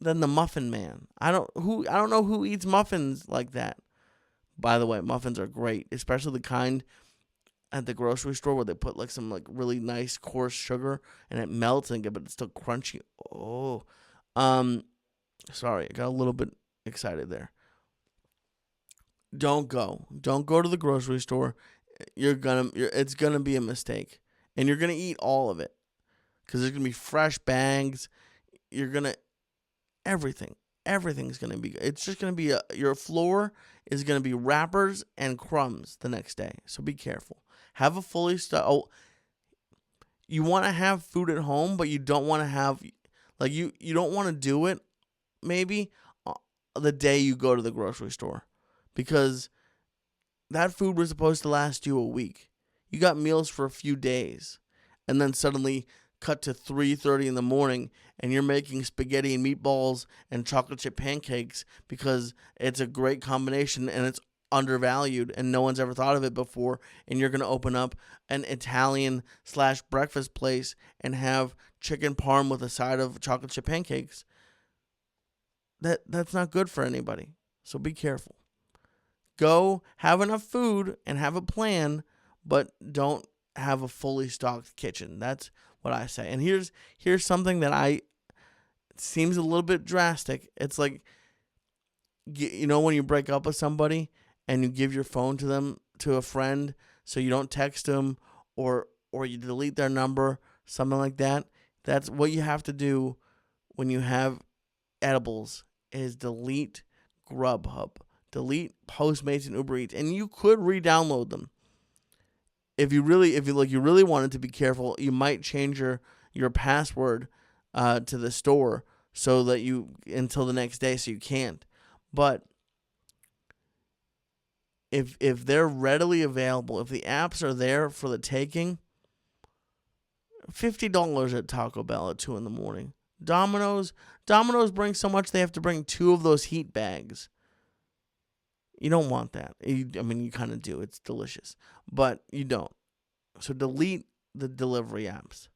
than the Muffin Man. I don't know who eats muffins like that. By the way, muffins are great, especially the kind at the grocery store where they put like some like really nice coarse sugar and it melts but it's still crunchy. Oh, sorry, I got a little bit excited there. Don't go to the grocery store. It's gonna be a mistake, and you're gonna eat all of it because there's gonna be fresh bags. You're gonna everything. Everything's gonna be. It's just gonna be your floor is gonna be wrappers and crumbs the next day. So be careful. Have a fully you want to have food at home, but you don't want to have you don't want to do it maybe the day you go to the grocery store because that food was supposed to last you a week. You got meals for a few days, and then suddenly cut to 3:30 in the morning and you're making spaghetti and meatballs and chocolate chip pancakes because it's a great combination and it's undervalued and no one's ever thought of it before, and you're going to open up an Italian/breakfast place and have chicken parm with a side of chocolate chip pancakes. That's not good for anybody. So be careful. Go have enough food and have a plan, but don't have a fully stocked kitchen. That's what I say. And here's something that it seems a little bit drastic. It's like, when you break up with somebody and you give your phone to a friend so you don't text them or you delete their number, something like that. That's what you have to do when you have edibles is delete Grubhub, delete Postmates and Uber Eats, and you could re-download them. If you really wanted to be careful, you might change your password to the store so that until the next day so you can't. But if they're readily available, if the apps are there for the taking, $50 at Taco Bell at 2 a.m. Domino's brings so much they have to bring 2 of those heat bags. You don't want that. You kind of do. It's delicious. But you don't. So delete the delivery apps.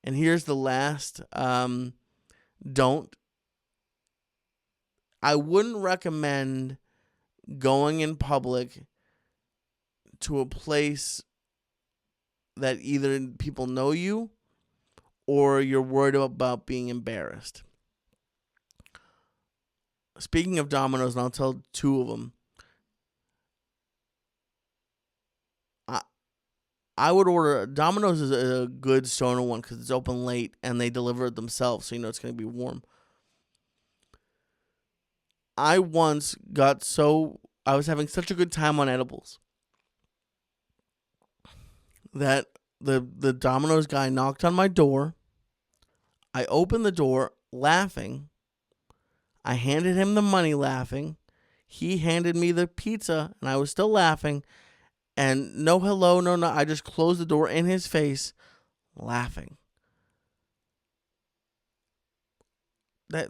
And here's the last don't. I wouldn't recommend going in public to a place that either people know you or you're worried about being embarrassed. Speaking of Domino's, and I'll tell 2 of them. I would order Domino's is a good stoner one because it's open late and they deliver it themselves, so it's going to be warm. I once I was having such a good time on edibles that the Domino's guy knocked on my door. I opened the door laughing. I handed him the money laughing. He handed me the pizza and I was still laughing. And no hello, no. I just closed the door in his face, laughing. That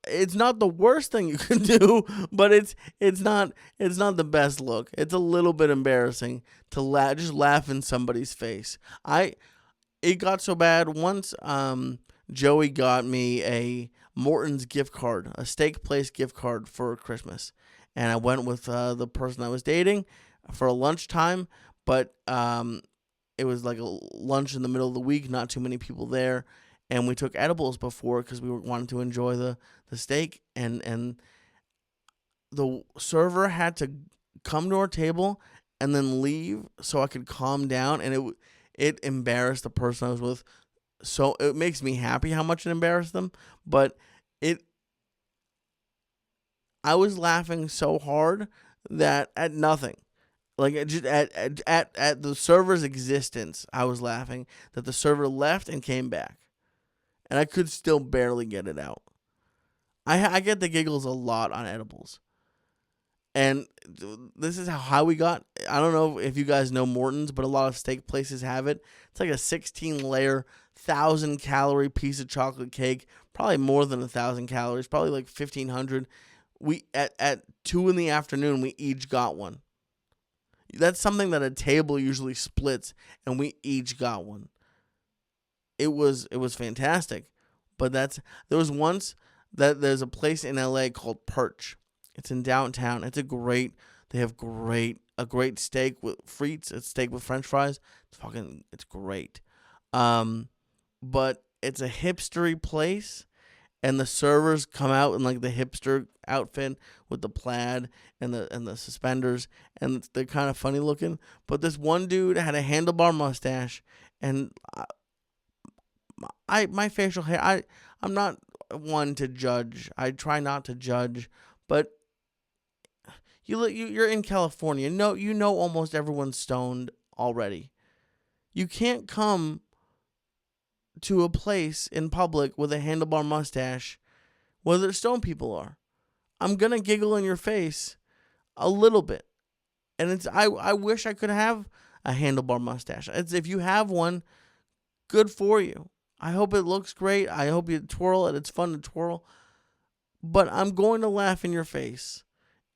it's not the worst thing you can do, but it's not the best look. It's a little bit embarrassing to just laugh in somebody's face. It got so bad once. Joey got me a Morton's gift card, a steak place gift card for Christmas, and I went with the person I was dating for a lunchtime, but it was like a lunch in the middle of the week, not too many people there, and we took edibles before because we wanted to enjoy the steak, and the server had to come to our table and then leave so I could calm down, and it embarrassed the person I was with. So it makes me happy how much it embarrassed them, but it I was laughing so hard that at nothing. Like just at the server's existence, I was laughing that the server left and came back, and I could still barely get it out. I get the giggles a lot on edibles, and this is how we got. I don't know if you guys know Morton's, but a lot of steak places have it. It's like a 16-layer, 1,000-calorie piece of chocolate cake, probably more than 1,000 calories, probably like 1,500. We at 2 p.m, we each got one. That's something that a table usually splits, and we each got one. It was fantastic, but there was once that there's a place in LA called Perch. It's in downtown. They have a great steak with frites. It's steak with French fries. It's great. But it's a hipstery place, and the servers come out in like the hipster outfit with the plaid and the suspenders, and they're kind of funny looking. But this one dude had a handlebar mustache, and my facial hair. I'm not one to judge. I try not to judge, but you're in California. No, you know almost everyone's stoned already. You can't come to a place in public with a handlebar mustache where the stone people are. I'm gonna giggle in your face a little bit, and I wish I could have a handlebar mustache. If you have one, good for you. I hope it looks great. I hope you twirl it. It's fun to twirl. But I'm going to laugh in your face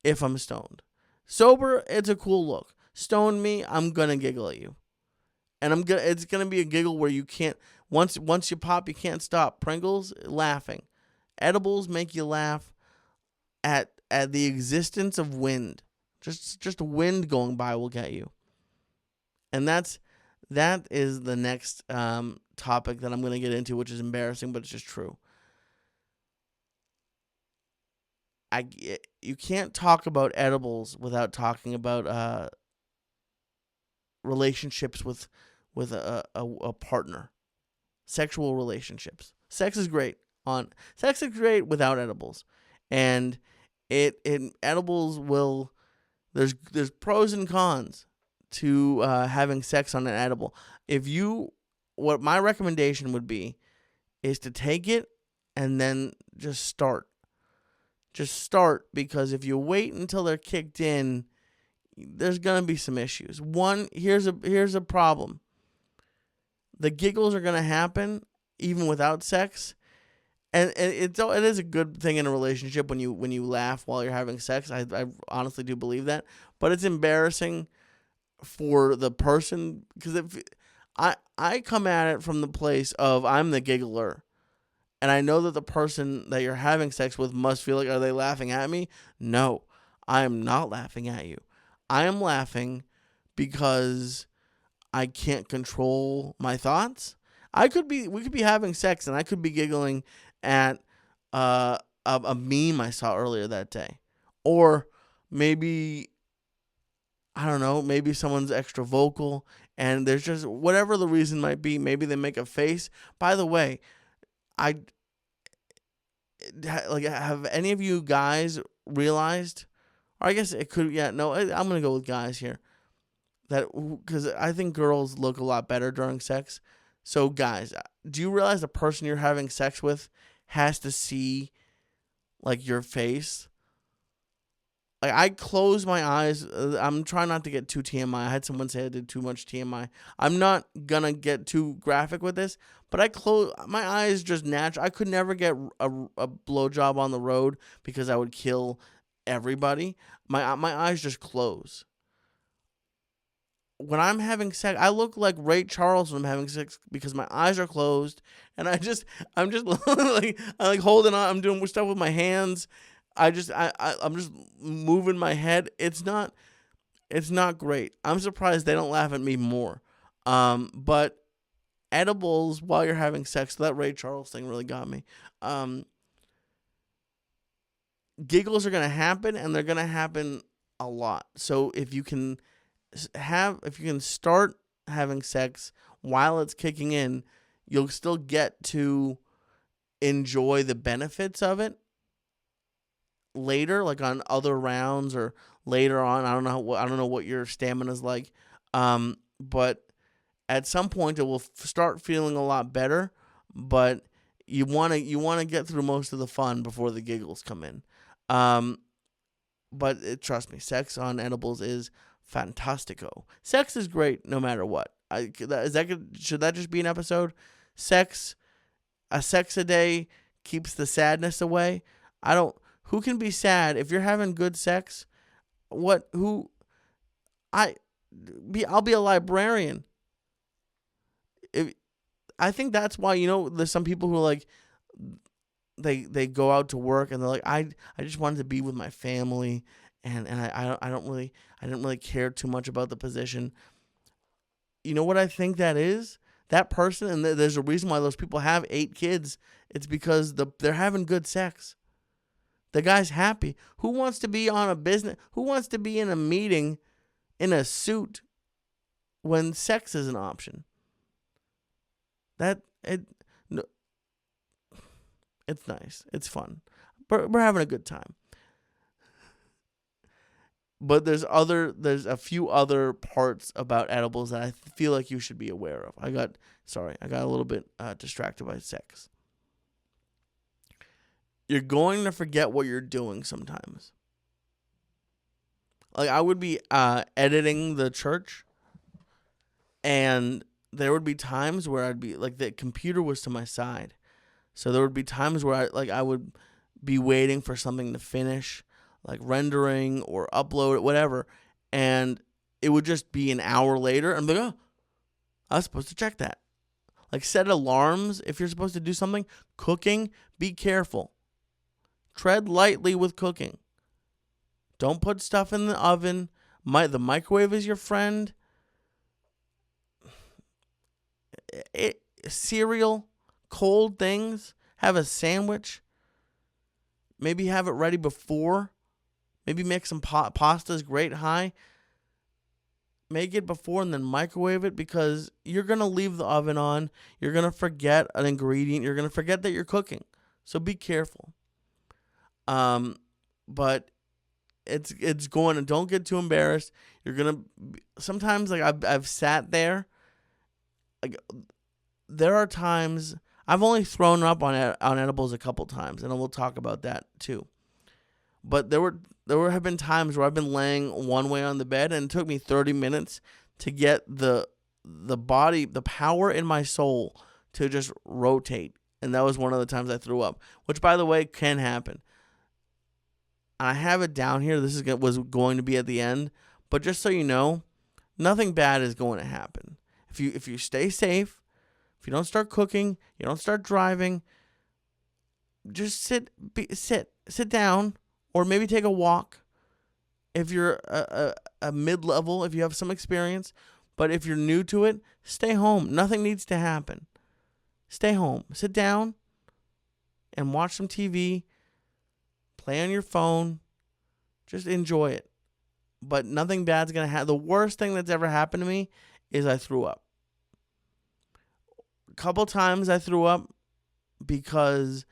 if I'm stoned. Sober, it's a cool look. Stoned me, I'm gonna giggle at you, and it's gonna be a giggle where you can't. Once you pop, you can't stop. Pringles, laughing. Edibles make you laugh at the existence of wind. Just wind going by will get you. And that is the next topic that I'm going to get into, which is embarrassing, but it's just true. You can't talk about edibles without talking about relationships with a partner. Sexual relationships. Sex is great without edibles, and edibles will. There's pros and cons to having sex on an edible. What my recommendation would be is to take it and then just start. Just start, because if you wait until they're kicked in, there's gonna be some issues. One, here's a problem. The giggles are gonna happen even without sex, and it is a good thing in a relationship when you laugh while you're having sex. I honestly do believe that, but it's embarrassing for the person, because if I come at it from the place of I'm the giggler, and I know that the person that you're having sex with must feel like, are they laughing at me? No, I am not laughing at you. I am laughing because I can't control my thoughts. We could be having sex, and I could be giggling at a meme I saw earlier that day, or maybe, I don't know, maybe someone's extra vocal, and there's just whatever the reason might be. Maybe they make a face. By the way, have any of you guys realized, or I guess it could, yeah, no, I'm gonna go with guys here, because I think girls look a lot better during sex. So guys, do you realize the person you're having sex with has to see like your face? Like, I close my eyes. I'm trying not to get too TMI. I had someone say I did too much TMI. I'm not gonna get too graphic with this, but I close my eyes just natural. I could never get a blowjob on the road because I would kill everybody. My eyes just close. When I'm having sex, I look like Ray Charles when I'm having sex because my eyes are closed, and I'm just like, I like holding on. I'm doing stuff with my hands. I'm just moving my head. It's not great. I'm surprised they don't laugh at me more. But edibles while you're having sex. That Ray Charles thing really got me. Giggles are going to happen, and they're going to happen a lot. So if you can start having sex while it's kicking in, you'll still get to enjoy the benefits of it later, like on other rounds or later on. I don't know what your stamina's like, but at some point it will start feeling a lot better. But you want to get through most of the fun before the giggles come in. But trust me, sex on edibles is fantastico. Sex is great no matter what. Should that just be an episode? A sex a day keeps the sadness away. Who can be sad if you're having good sex? I'll be a librarian. I think that's why, there's some people who are like, they go out to work and they're like, I just wanted to be with my family, and I didn't really care too much about the position. You know what I think that is? That person, and there's a reason why those people have 8 kids. It's because they're having good sex. The guy's happy. Who wants to be on a business? Who wants to be in a meeting in a suit when sex is an option? It's nice. It's fun. We're having a good time. But there's a few other parts about edibles that I feel like you should be aware of. I got a little bit distracted by sex. You're going to forget what you're doing sometimes. Like, I would be editing the church, and there would be times where I'd be like, the computer was to my side. So there would be times where I would be waiting for something to finish, like rendering or upload it, whatever, and it would just be an hour later, and I'm like, oh, I was supposed to check that. Like, set alarms if you're supposed to do something. Cooking, be careful. Tread lightly with cooking. Don't put stuff in the oven. The microwave is your friend. Cereal, cold things. Have a sandwich. Maybe have it ready before. Maybe make some pastas grate high. Make it before and then microwave it, because you're going to leave the oven on. You're going to forget an ingredient. You're going to forget that you're cooking. So be careful. But it's going, and don't get too embarrassed. You're going to, sometimes, like, I've sat there. Like, there are times, I've only thrown up on edibles a couple times, and we'll talk about that too. But there have been times where I've been laying one way on the bed, and it took me 30 minutes to get the body, the power in my soul to just rotate. And that was one of the times I threw up, which, by the way, can happen. I have it down here. This was going to be at the end, but just so you know, nothing bad is going to happen. If you stay safe, if you don't start cooking, you don't start driving, just sit down, or maybe take a walk. If you're a mid-level, if you have some experience, but if you're new to it, stay home. Nothing needs to happen. Stay home. Sit down and watch some TV. Play on your phone. Just enjoy it. But nothing bad's going to happen. The worst thing that's ever happened to me is I threw up. A couple times I threw up because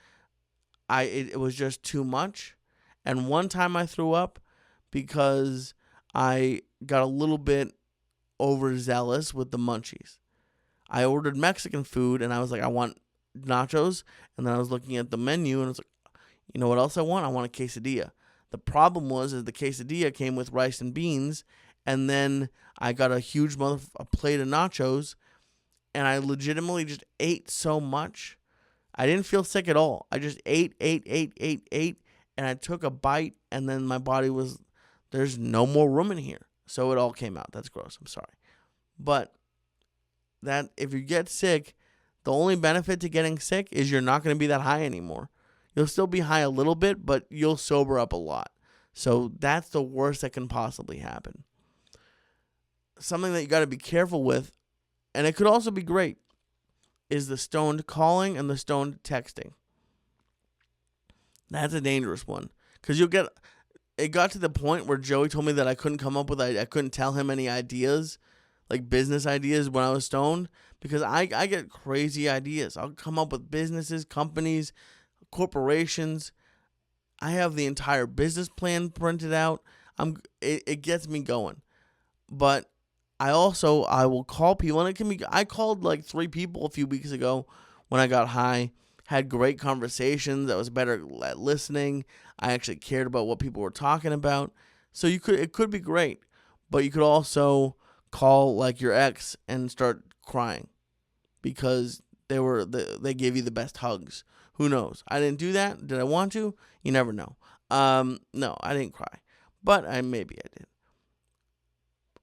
it was just too much. And one time I threw up because I got a little bit overzealous with the munchies. I ordered Mexican food, and I was like, I want nachos. And then I was looking at the menu, and I was like, you know what else I want? I want a quesadilla. The problem was the quesadilla came with rice and beans, and then I got a huge a plate of nachos, and I legitimately just ate so much. I didn't feel sick at all. I just ate, and I took a bite, and then my body was, there's no more room in here. So it all came out. That's gross. I'm sorry. But that, if you get sick, the only benefit to getting sick is you're not going to be that high anymore. You'll still be high a little bit, but you'll sober up a lot. So that's the worst that can possibly happen. Something that you got to be careful with, and it could also be great. is the stoned calling and the stoned texting. That's a dangerous one. Because it got to the point where Joey told me that I couldn't I couldn't tell him any ideas, like business ideas when I was stoned, because I get crazy ideas. I'll come up with businesses, companies, corporations. I have the entire business plan printed out. It gets me going. But I will call people, and I called like 3 people a few weeks ago when I got high. Had great conversations. I was better at listening. I actually cared about what people were talking about. So it could be great, but you could also call like your ex and start crying because they gave you the best hugs. Who knows? I didn't do that. Did I want to? You never know. No, I didn't cry, but maybe I did.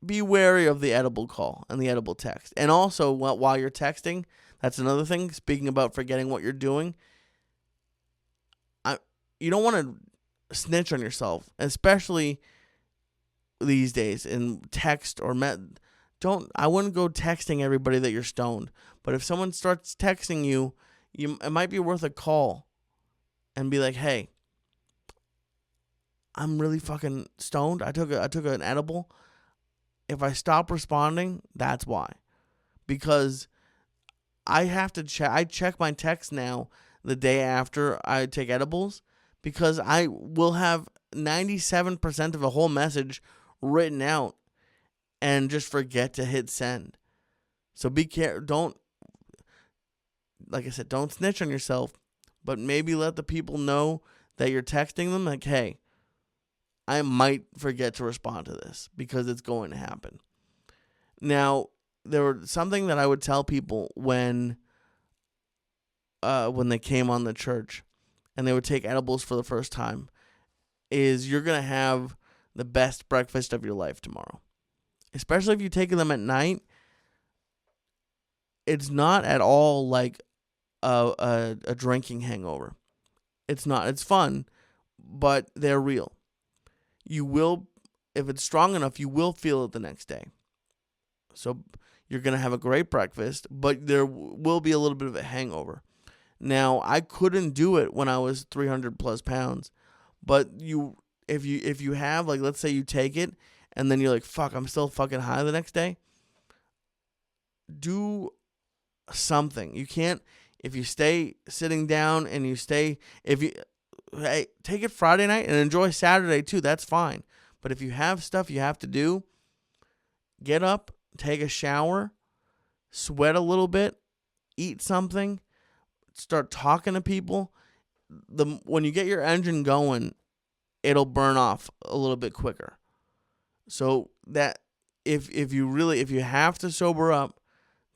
Be wary of the edible call and the edible text. And also, while you're texting, that's another thing. Speaking about forgetting what you're doing, you don't want to snitch on yourself, especially these days in text or I wouldn't go texting everybody that you're stoned. But if someone starts texting you, it might be worth a call and be like, "Hey, I'm really fucking stoned. I took an edible. If I stop responding, that's why." Because I have to check my text now the day after I take edibles, because I will have 97% of a whole message written out and just forget to hit send. So be careful. Like I said, don't snitch on yourself, but maybe let the people know that you're texting them like, "Hey, I might forget to respond to this," because it's going to happen. Now, there was something that I would tell people when they came on the church and they would take edibles for the first time is you're going to have the best breakfast of your life tomorrow. Especially if you're taking them at night. It's not at all like a drinking hangover. It's not. It's fun, but they're real. You will, if it's strong enough, you will feel it the next day. So you're going to have a great breakfast, but there will be a little bit of a hangover. Now, I couldn't do it when I was 300 plus pounds, but if you have, like, let's say you take it and then you're like, "Fuck, I'm still fucking high the next day." Do something. You can't, if you stay sitting down and hey, take it Friday night and enjoy Saturday too. That's fine. But if you have stuff you have to do, get up, take a shower, sweat a little bit, eat something, start talking to people. When you get your engine going, it'll burn off a little bit quicker. So that if you have to sober up,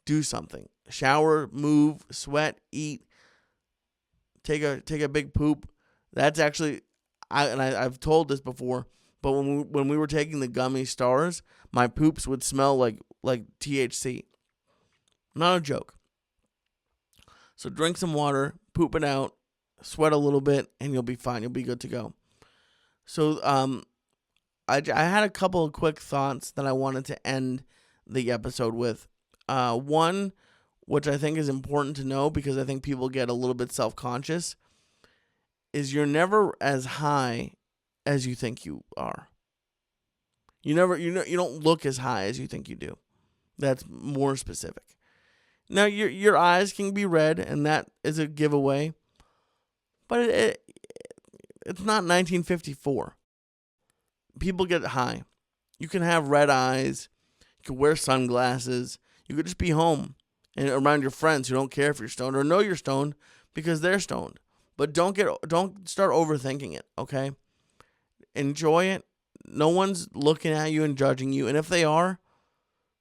do something. Shower, move, sweat, eat, take a big poop. That's actually, I've told this before, but when we were taking the Gummy stars, my poops would smell like THC. Not a joke. So drink some water, poop it out, sweat a little bit, and you'll be fine. You'll be good to go. So I had a couple of quick thoughts that I wanted to end the episode with. One, which I think is important to know because I think people get a little bit self-conscious, is you're never as high as you think you are. You don't look as high as you think you do. That's more specific. Now your eyes can be red, and that is a giveaway, but it's not 1954. People get high. You can have red eyes. You can wear sunglasses. You could just be home and around your friends who don't care if you're stoned or know you're stoned because they're stoned. But don't start overthinking it, okay? Enjoy it. No one's looking at you and judging you, and if they are,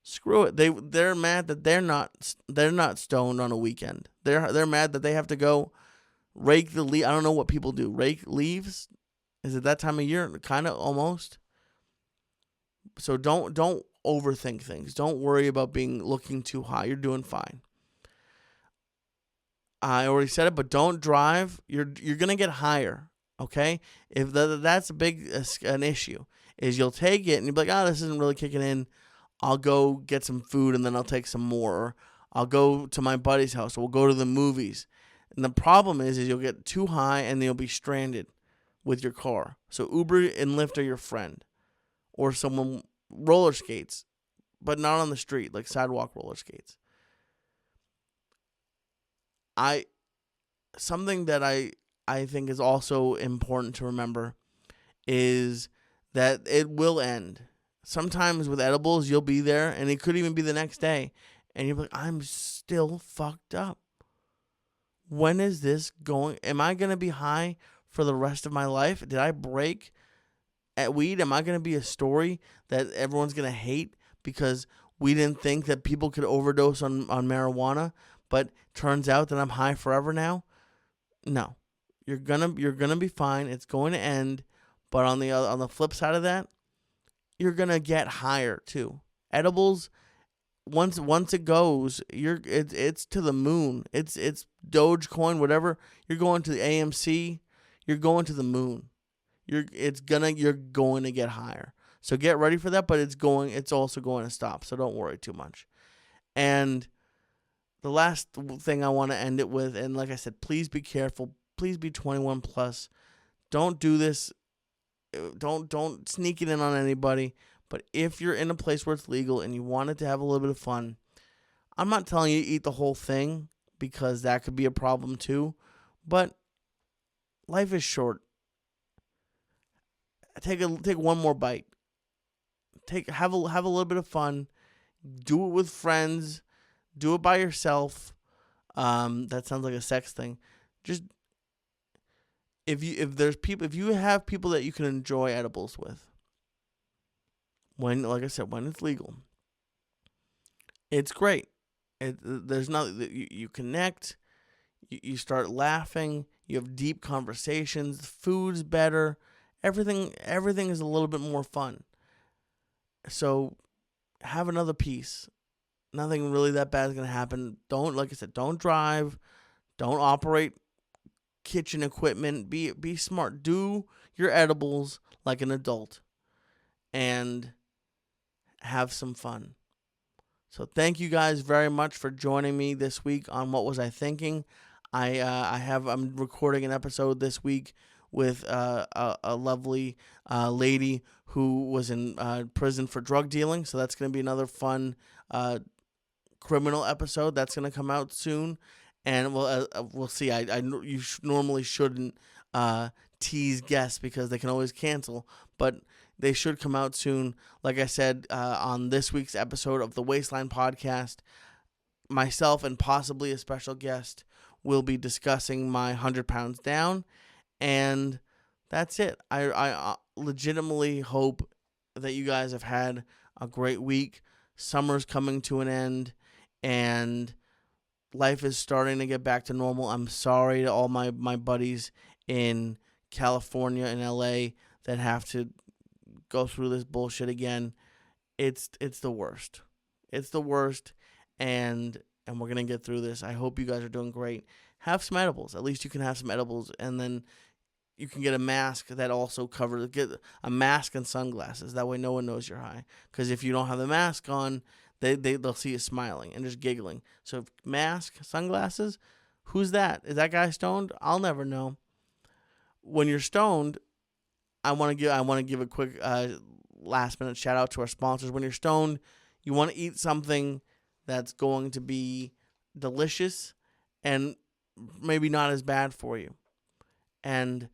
screw it. They're mad that they're not stoned on a weekend. They're mad that they have to go rake the leaves. I don't know what people do. Rake leaves? Is it that time of year? Kind of, almost. So don't overthink things. Don't worry about looking too high. You're doing fine. I already said it, but don't drive. You're gonna get higher. Okay, if that's an issue, is you'll take it and you'll be like, this isn't really kicking in. I'll go get some food and then I'll take some more. Or I'll go to my buddy's house. We'll go to the movies. And the problem is you'll get too high and then you'll be stranded with your car. So Uber and Lyft are your friend. Or someone roller skates, but not on the street, like sidewalk roller skates. Something that I think is also important to remember is that it will end. Sometimes with edibles, you'll be there, and it could even be the next day, and you'll be like, I'm still fucked up. When is this going? Am I going to be high for the rest of my life? Did I break at weed? Am I going to be a story that everyone's going to hate because we didn't think that people could overdose on marijuana, but turns out that I'm high forever now? No. You're gonna be fine. It's going to end, but on the flip side of that, you're gonna get higher too. Edibles, once it goes, it's to the moon. It's Dogecoin, whatever. You're going to the AMC. You're going to the moon. You're going to get higher. So get ready for that. But it's also going to stop. So don't worry too much. And the last thing I want to end it with, and like I said, please be careful. Please be 21 plus. Don't do this. Don't sneak it in on anybody. But if you're in a place where it's legal and you wanted to have a little bit of fun, I'm not telling you to eat the whole thing because that could be a problem too. But life is short. Take one more bite. Have a little bit of fun. Do it with friends. Do it by yourself. That sounds like a sex thing. Just if you have people that you can enjoy edibles with. Like I said, when it's legal, it's great. There's nothing that you connect. You start laughing. You have deep conversations. Food's better. Everything is a little bit more fun. So have another piece. Nothing really that bad is going to happen. Like I said, don't drive. Don't operate kitchen equipment. Be smart. Do your edibles like an adult. And have some fun. So thank you guys very much for joining me this week on What Was I Thinking. I'm recording an episode this week with a lovely lady who was in prison for drug dealing. So that's going to be another fun criminal episode that's going to come out soon. And we'll see. You normally shouldn't tease guests because they can always cancel, but they should come out soon. Like I said, on this week's episode of the Wasteland Podcast, myself and possibly a special guest will be discussing my 100 pounds down. And that's it. I legitimately hope that you guys have had a great week. Summer's coming to an end, and life is starting to get back to normal. I'm sorry to all my buddies in California and LA that have to go through this bullshit again. It's the worst. It's the worst, and we're going to get through this. I hope you guys are doing great. Have some edibles. At least you can have some edibles, and then you can get a mask that also covers. Get a mask and sunglasses. That way no one knows you're high. Because if you don't have the mask on, they'll see you smiling and just giggling. So mask, sunglasses, who's that? Is that guy stoned? I'll never know. When you're stoned, I want to give a quick last minute shout out to our sponsors. When you're stoned, you want to eat something that's going to be delicious and maybe not as bad for you. And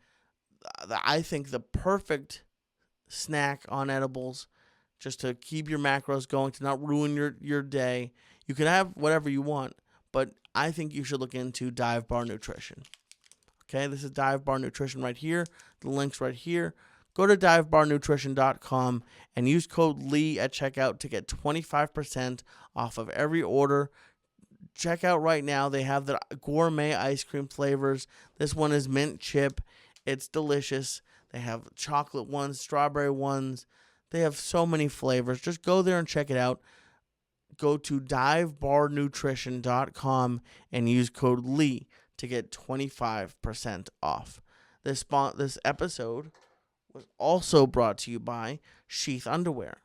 I think the perfect snack on edibles, just to keep your macros going, to not ruin your day. You can have whatever you want, but I think you should look into Dive Bar Nutrition. Okay, this is Dive Bar Nutrition right here. The link's right here. Go to divebarnutrition.com and use code Lee at checkout to get 25% off of every order. Check out right now. They have the gourmet ice cream flavors. This one is mint chip. It's delicious. They have chocolate ones, strawberry ones. They have so many flavors. Just go there and check it out. Go to divebarnutrition.com and use code Lee to get 25% off. This episode was also brought to you by Sheath Underwear.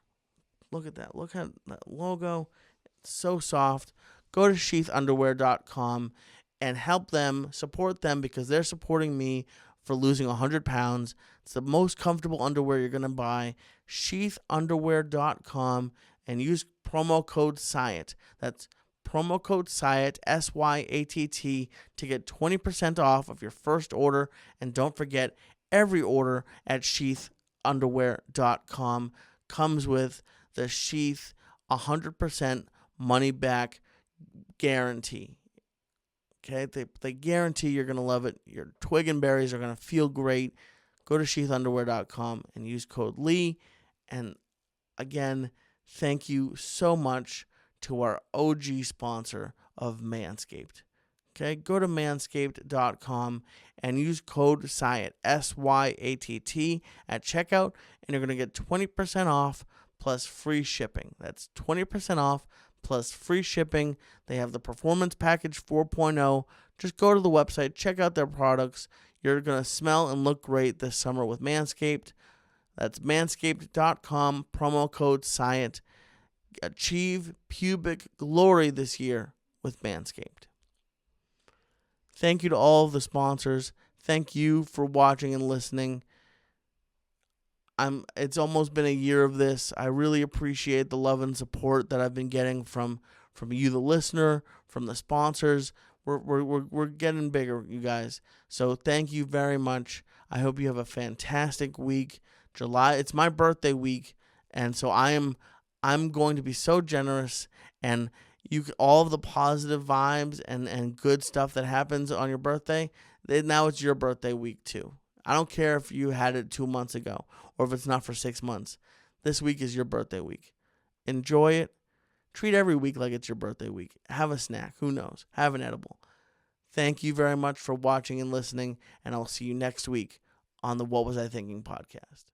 Look at that. Look at that logo. It's so soft. go to sheathunderwear.com and help them, support them, because they're supporting me for losing 100 pounds. It's the most comfortable underwear you're going to buy. Sheathunderwear.com and use promo code Syatt. That's promo code Syatt, Syatt, to get 20% off of your first order. And don't forget, every order at sheathunderwear.com comes with the Sheath 100% money back guarantee. Okay, they guarantee you're going to love it. Your twig and berries are going to feel great. Go to sheathunderwear.com and use code Lee. And again, thank you so much to our OG sponsor of Manscaped. Okay, go to manscaped.com and use code Syatt, Syatt, at checkout, and you're going to get 20% off plus free shipping. That's 20% off plus free shipping. They have the Performance Package 4.0. Just go to the website, check out their products. You're going to smell and look great this summer with Manscaped. That's manscaped.com, promo code Syatt. Achieve pubic glory this year with Manscaped. Thank you to all of the sponsors. Thank you for watching and listening. It's almost been a year of this. I really appreciate the love and support that I've been getting from you, the listener, from the sponsors. We're getting bigger, you guys. So thank you very much. I hope you have a fantastic week. July, it's my birthday week, and so I'm going to be so generous, and all of the positive vibes and good stuff that happens on your birthday, now it's your birthday week too. I don't care if you had it 2 months ago or if it's not for 6 months. This week is your birthday week. Enjoy it. Treat every week like it's your birthday week. Have a snack. Who knows? Have an edible. Thank you very much for watching and listening, and I'll see you next week on the What Was I Thinking podcast.